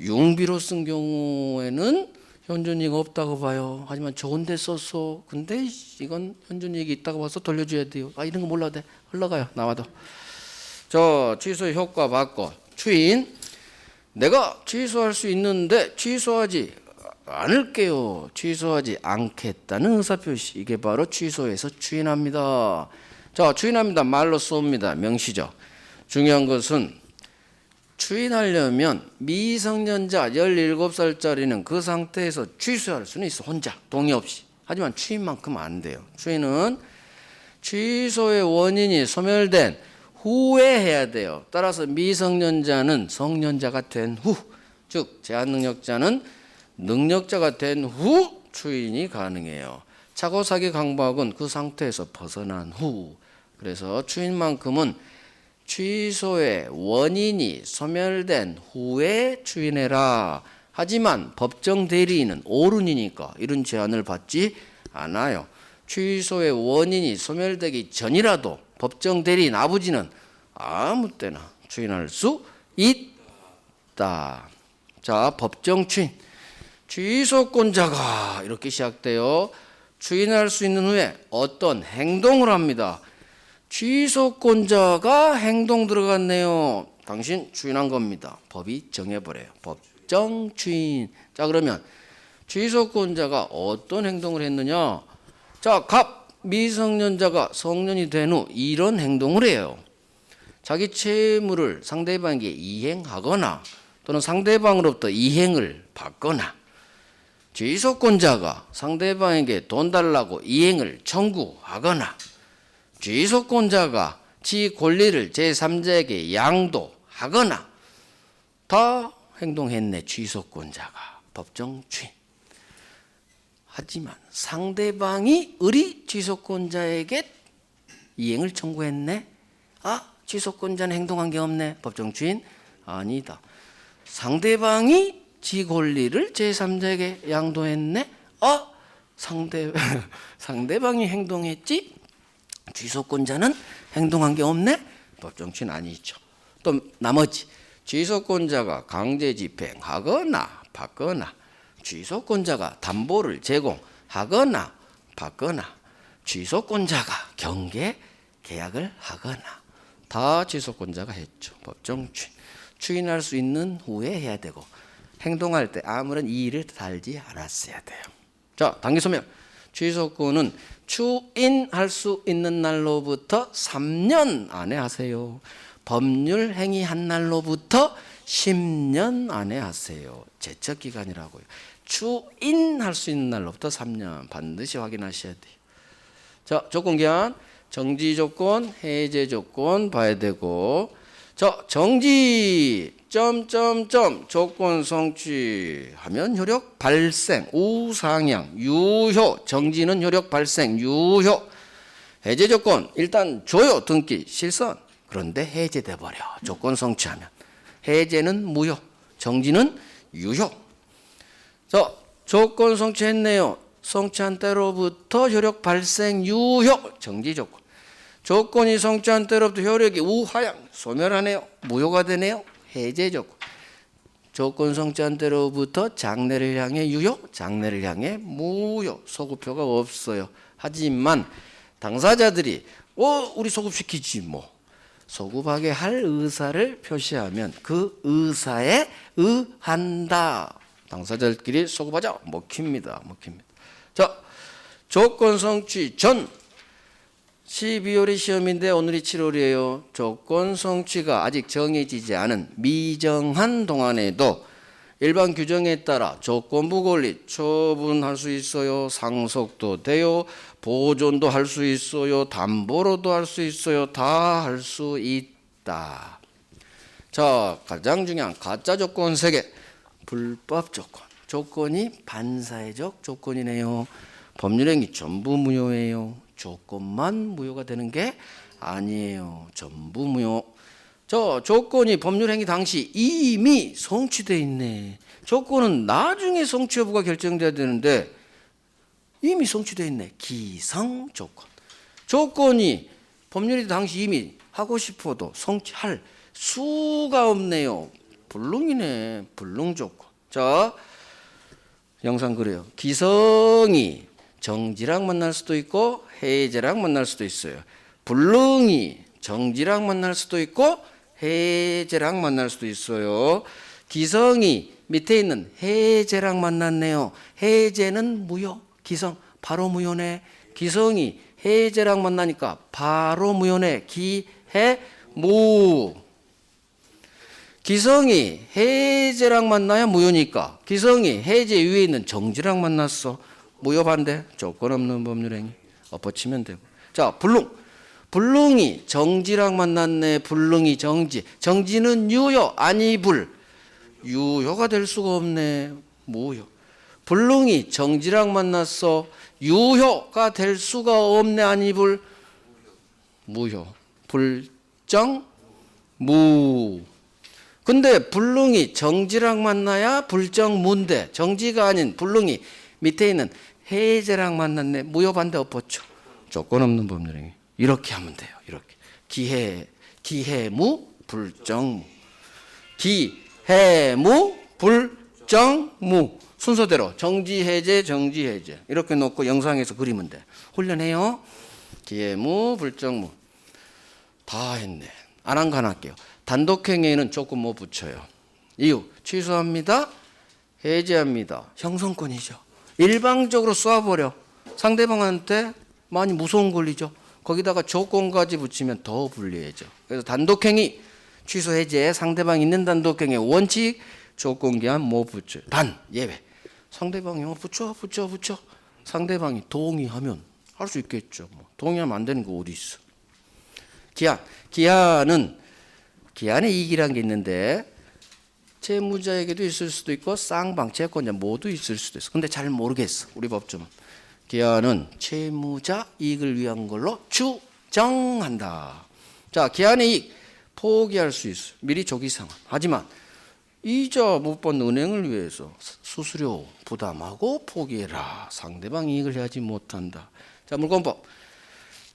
융비로 쓴 경우에는 현존이익 없다고 봐요. 하지만 좋은데 썼어. 근데 이건 현존이익이 있다고 봐서 돌려줘야 돼요. 아, 이런 거 몰라도 돼. 흘러가요. 나와도. 취소 효과 받고 추인. 내가 취소할 수 있는데 취소하지 않을게요. 취소하지 않겠다는 의사표시. 이게 바로 취소에서 추인합니다. 자, 추인합니다. 말로 쏩니다. 명시죠. 중요한 것은 추인하려면 미성년자 17살짜리는 그 상태에서 취소할 수는 있어. 혼자 동의 없이. 하지만 추인만큼 안 돼요. 추인은 취소의 원인이 소멸된 후에 해야 돼요. 따라서 미성년자는 성년자가 된 후, 즉 제한능력자는 능력자가 된 후 추인이 가능해요. 착오, 사기, 강박은 그 상태에서 벗어난 후. 그래서 추인만큼은 취소의 원인이 소멸된 후에 추인해라. 하지만 법정 대리인은 오른이니까 이런 제한을 받지 않아요. 취소의 원인이 소멸되기 전이라도 법정 대리인 아버지는 아무 때나 추인할 수 있다. 자, 법정 추인. 취소권자가 이렇게 시작돼요. 추인할 수 있는 후에 어떤 행동을 합니다. 취소권자가 행동 들어갔네요. 당신 추인한 겁니다. 법이 정해버려요. 법정 추인. 자, 그러면 취소권자가 어떤 행동을 했느냐? 자, 갑 미성년자가 성년이 된 후 이런 행동을 해요. 자기 채무를 상대방에게 이행하거나 또는 상대방으로부터 이행을 받거나, 취소권자가 상대방에게 돈 달라고 이행을 청구하거나, 취소권자가 지 권리를 제3자에게 양도하거나 다 행동했네. 취소권자가 법정 추인. 하지만 상대방이 을이 취소권자에게 이행을 청구했네. 아, 취소권자는 행동한 게 없네. 법정 추인 아니다. 상대방이 지 권리를 제3자에게 양도했네. 아, 상대방이 행동했지. 취소권자는 행동한 게 없네? 법정 추인 아니죠. 또 나머지 취소권자가 강제 집행하거나 받거나, 취소권자가 담보를 제공하거나 받거나, 취소권자가 경계 계약을 하거나 다 취소권자가 했죠. 법정 추인. 추인할 수 있는 후에 해야 되고 행동할 때 아무런 이의를 달지 않았어야 돼요. 자, 단기 소멸. 취소권은 추인할 수 있는 날로부터 3년 안에 하세요. 법률 행위한 날로부터 10년 안에 하세요. 제척 기간이라고요. 추인할 수 있는 날로부터 3년 반드시 확인하셔야 돼요. 자, 조건 기한, 정지 조건, 해제 조건 봐야 되고, 자, 정지 조건 성취하면 효력 발생 우상향 유효. 정지는 효력 발생 유효. 해제 조건 일단 줘요. 등기 실선. 그런데 해제돼 버려. 조건 성취하면 해제는 무효, 정지는 유효. 자, 조건 성취했네요. 성취한 때로부터 효력 발생 유효. 정지 조건. 조건이 성취한 때로부터 효력이 우하향 소멸하네요. 무효가 되네요. 해제 조건. 조건 성취한 때로부터 장래를 향해 유효, 장래를 향해 무효. 소급표가 없어요. 하지만 당사자들이 우리 소급시키지 뭐. 소급하게 할 의사를 표시하면 그 의사에 의한다. 당사자들끼리 소급하자. 먹힙니다. 자, 조건 성취 전 12월이 시험인데 오늘이 7월이에요. 조건 성취가 아직 정해지지 않은 미정한 동안에도 일반 규정에 따라 조건부 권리 처분할 수 있어요. 상속도 돼요. 보존도 할 수 있어요. 담보로도 할 수 있어요. 다 할 수 있다. 자, 가장 중요한 가짜 조건 3개. 불법 조건. 조건이 반사회적 조건이네요. 법률행위 전부 무효예요. 조건만 무효가 되는 게 아니에요. 전부 무효. 저 조건이 법률행위 당시 이미 성취되어 있네. 조건은 나중에 성취 여부가 결정돼야 되는데 이미 성취되어 있네. 기성 조건. 조건이 법률이 당시 이미 하고 싶어도 성취할 수가 없네요. 불능이네. 불능 조건. 자, 영상 그래요. 기성이 정지랑 만날 수도 있고 해제랑 만날 수도 있어요. 불능이 정지랑 만날 수도 있고 해제랑 만날 수도 있어요. 기성이 밑에 있는 해제랑 만났네요. 해제는 무효. 기성 바로 무효네. 기성이 해제랑 만나니까 바로 무효네. 기해무. 기성이 해제랑 만나야 무효니까 기성이 해제 위에 있는 정지랑 만났어. 무효 반대. 조건 없는 법률행위. 엎어치면 되고. 자, 불능. 불능이 정지랑 만났네. 불능이 정지. 정지는 유효 아니 불. 유효가 될 수가 없네. 무효. 불능이 정지랑 만났어. 유효가 될 수가 없네. 아니 불. 무효. 불정 무. 근데 불능이 정지랑 만나야 불정 무인데 정지가 아닌 불능이 밑에 있는 해제랑 만났네. 무효 반대 엎어쳐. 조건 없는 법률행위. 이렇게 하면 돼요. 이렇게. 기해무 불정무. 기해무 불정무. 순서대로 정지 해제 이렇게 놓고 영상에서 그리면 돼. 훈련해요. 기해무 불정무. 다 했네. 안 한 거 하나 할게요. 단독행위에는 조건 뭐 붙여요. 이유 취소합니다. 해제합니다. 형성권이죠. 일방적으로 쏴버려. 상대방한테 많이 무서운 권리죠. 거기다가 조건까지 붙이면 더 불리해져. 그래서 단독행위 취소 해제 상대방 있는 단독행위 원칙 조건기한 뭐 붙여요. 단 예외. 상대방이 붙여. 상대방이 동의하면 할 수 있겠죠. 뭐. 동의하면 안 되는 거 어디 있어. 기한에 이익이라는 게 있는데 채무자에게도 있을 수도 있고 쌍방 채권자 모두 있을 수도 있어. 근데 잘 모르겠어. 우리 법조는. 기한은 채무자 이익을 위한 걸로 추정한다. 자, 기한의 이익 포기할 수 있어. 미리 조기 상환. 하지만 이자 못 받는 은행을 위해서 수수료 부담하고 포기해라. 상대방 이익을 하지 못한다. 자, 물권법.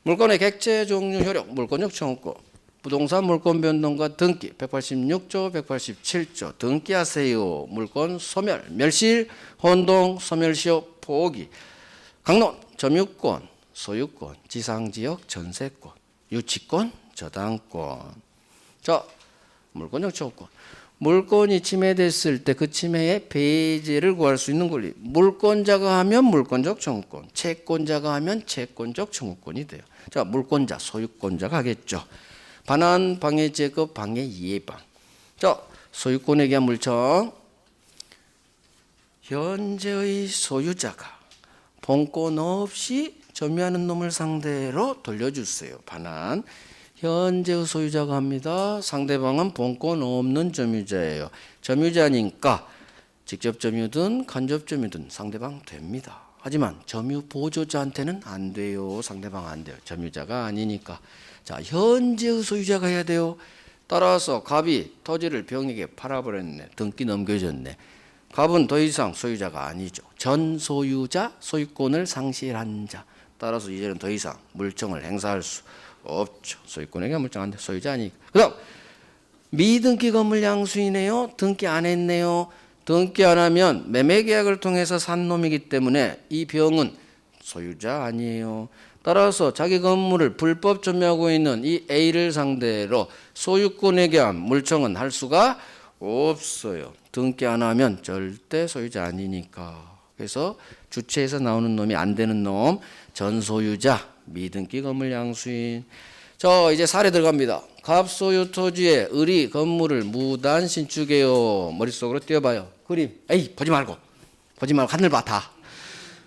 물권의 객체 종류 효력 물권적 청구권. 부동산 물권 변동과 등기 186조 187조 등기하세요. 물권 소멸 멸실 혼동 소멸시효 포기. 강론 점유권 소유권 지상지역 전세권 유치권 저당권. 자, 물권적 청구권. 물권이 침해됐을 때 그 침해의 배제를 구할 수 있는 권리. 물권자가 하면 물권적 청구권, 채권자가 하면 채권적 청구권이 돼요. 자, 물권자 소유권자가 하겠죠. 반환 방해 제거 방해 예방. 자, 소유권에 대한 물청. 현재의 소유자가 본권 없이 점유하는 놈을 상대로 돌려주세요. 반환. 현재의 소유자가 합니다. 상대방은 본권 없는 점유자예요. 점유자니까 직접 점유든 간접 점유든 상대방 됩니다. 하지만 점유 보조자한테는 안 돼요. 상대방 안 돼요. 점유자가 아니니까. 자, 현재의 소유자가 해야 돼요. 따라서 갑이 토지를 병에게 팔아버렸네. 등기 넘겨줬네. 갑은 더 이상 소유자가 아니죠. 전 소유자, 소유권을 상실한 자. 따라서 이제는 더 이상 물청을 행사할 수 없죠. 소유권에게 물청 안 돼. 소유자 아니니까. 그 다음 미등기 건물 양수이네요. 등기 안 했네요. 등기 안 하면 매매계약을 통해서 산 놈이기 때문에 이 병은 소유자 아니에요. 따라서 자기 건물을 불법 점유하고 있는 이 A를 상대로 소유권에 대한 물청은 할 수가 없어요. 등기 안 하면 절대 소유자 아니니까. 그래서 주체에서 나오는 놈이 안 되는 놈, 전소유자, 미등기 건물 양수인. 자, 이제 사례 들어갑니다. 갑소유 토지에 을이 건물을 무단 신축해요. 머릿속으로 띄워봐요. 그림. 에이, 보지 말고 하늘 봐 다.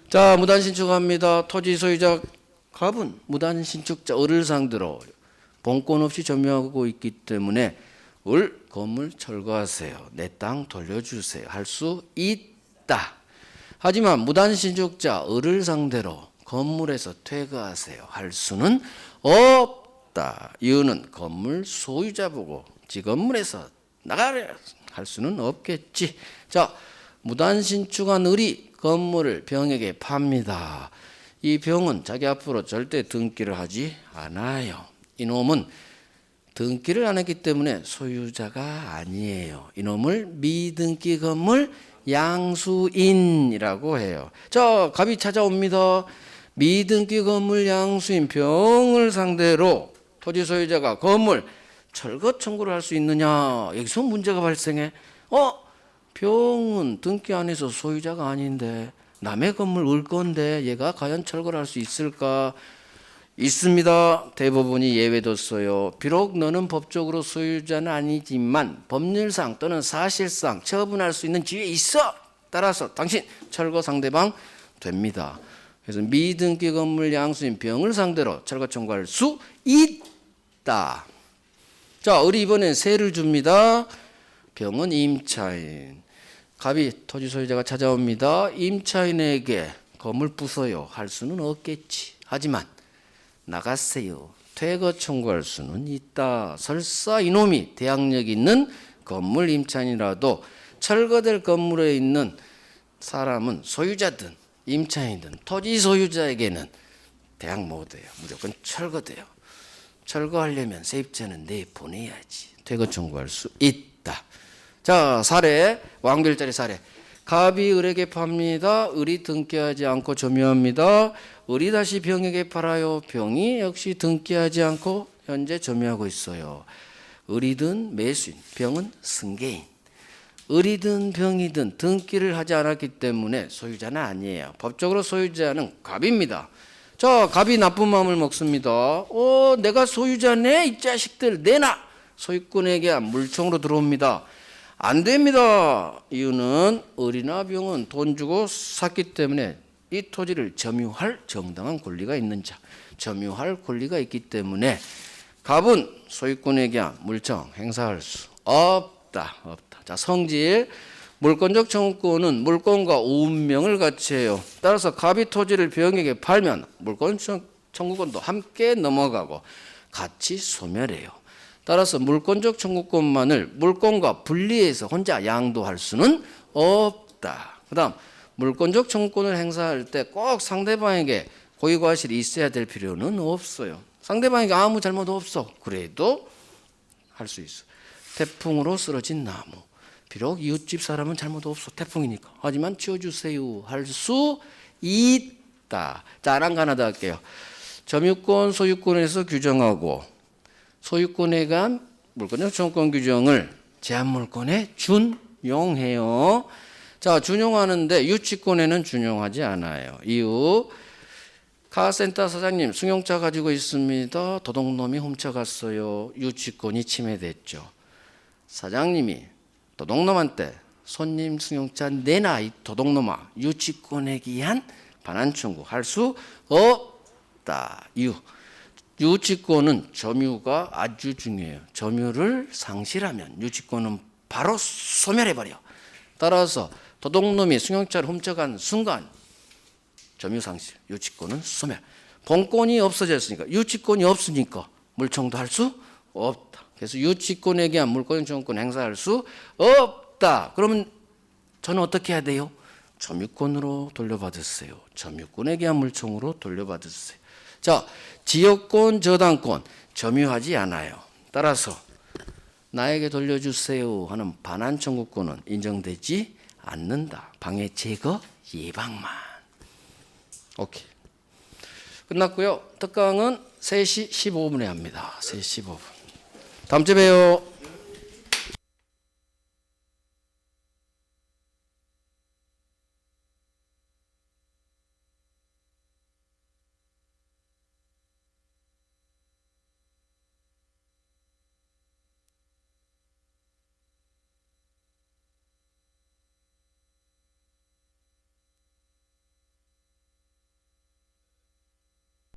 자, 무단 신축합니다. 토지 소유자 갑은 무단 신축자 을을 상대로 본권 없이 점유하고 있기 때문에 을 건물 철거하세요. 내 땅 돌려주세요. 할 수 있다. 하지만 무단 신축자 을을 상대로 건물에서 퇴거하세요. 할 수는 없다. 이유는 건물 소유자 보고 지 건물에서 나가래 할 수는 없겠지. 자, 무단 신축한 을이 건물을 병에게 팝니다. 이 병은 자기 앞으로 절대 등기를 하지 않아요. 이놈은 등기를 안 했기 때문에 소유자가 아니에요. 이놈을 미등기 건물 양수인이라고 해요. 자, 갑이 찾아옵니다. 미등기 건물 양수인 병을 상대로 토지 소유자가 건물 철거 청구를 할 수 있느냐? 여기서 문제가 발생해. 병은 등기 안 해서 소유자가 아닌데 남의 건물 을 건데 얘가 과연 철거를 할 수 있을까? 있습니다. 대부분이 예외뒀어요. 비록 너는 법적으로 소유자는 아니지만 법률상 또는 사실상 처분할 수 있는 지위에 있어. 따라서 당신 철거 상대방 됩니다. 그래서 미등기 건물 양수인 병을 상대로 철거 청구할 수 있다. 자, 을이 이번엔 세를 줍니다. 병은 임차인. 갑이 토지 소유자가 찾아옵니다. 임차인에게 건물 부숴요. 할 수는 없겠지. 하지만 나가세요. 퇴거 청구할 수는 있다. 설사 이놈이 대항력 있는 건물 임차인이라도 철거될 건물에 있는 사람은 소유자든 임차인이든 토지 소유자에게는 대항 못해요. 무조건 철거돼요. 철거하려면 세입자는 내보내야지. 퇴거 청구할 수 있다. 자, 사례, 완결짜리 사례. 갑이 을에게 팝니다. 을이 등기하지 않고 점유합니다. 을이 다시 병에게 팔아요. 병이 역시 등기하지 않고 현재 점유하고 있어요. 을이든 매수인, 병은 승계인. 을이든 병이든 등기를 하지 않았기 때문에 소유자는 아니에요. 법적으로 소유자는 갑입니다. 자, 갑이 나쁜 마음을 먹습니다. 내가 소유자네 이 자식들 내놔. 소유권에게 물청으로 들어옵니다. 안 됩니다. 이유는 을이나 병은 돈 주고 샀기 때문에 이 토지를 점유할 정당한 권리가 있는 자, 점유할 권리가 있기 때문에 갑은 소유권에게 물청 행사할 수 없다. 자, 성질. 물권적 청구권은 물권과 운명을 같이 해요. 따라서 갑이 토지를 병에게 팔면 물권 청구권도 함께 넘어가고 같이 소멸해요. 따라서 물권적 청구권만을 물권과 분리해서 혼자 양도할 수는 없다. 그 다음 물권적 청구권을 행사할 때 꼭 상대방에게 고의과실이 있어야 될 필요는 없어요. 상대방에게 아무 잘못 없어. 그래도 할 수 있어. 태풍으로 쓰러진 나무. 비록 이웃집 사람은 잘못 없어. 태풍이니까. 하지만 치워주세요. 할 수 있다. 자, 아랑가나다 할게요. 점유권, 소유권에서 규정하고 소유권에 관한 물권적 청구권 규정을 제한물권에 준용해요. 자, 준용하는데 유치권에는 준용하지 않아요. 이유, 카센터 사장님 승용차 가지고 있습니다. 도둑놈이 훔쳐갔어요. 유치권이 침해됐죠. 사장님이 도둑놈한테 손님 승용차 내놔 이 도둑놈아 유치권에 기한 반환 청구할 수 없다. 이유. 유치권은 점유가 아주 중요해요. 점유를 상실하면 유치권은 바로 소멸해버려. 따라서 도둑놈이 승용차를 훔쳐간 순간 점유 상실, 유치권은 소멸. 본권이 없어졌으니까 유치권이 없으니까 물청도 할 수 없다. 그래서 유치권에 대한 물권 청구권 행사할 수 없다. 그러면 저는 어떻게 해야 돼요? 점유권으로 돌려받으세요. 점유권에 대한 물청으로 돌려받으세요. 자, 지역권, 저당권 점유하지 않아요. 따라서 나에게 돌려주세요 하는 반환 청구권은 인정되지 않는다. 방해 제거 예방만. 오케이. 끝났고요. 특강은 3시 15분에 합니다. 3시 15분. 다음 주에 봬요.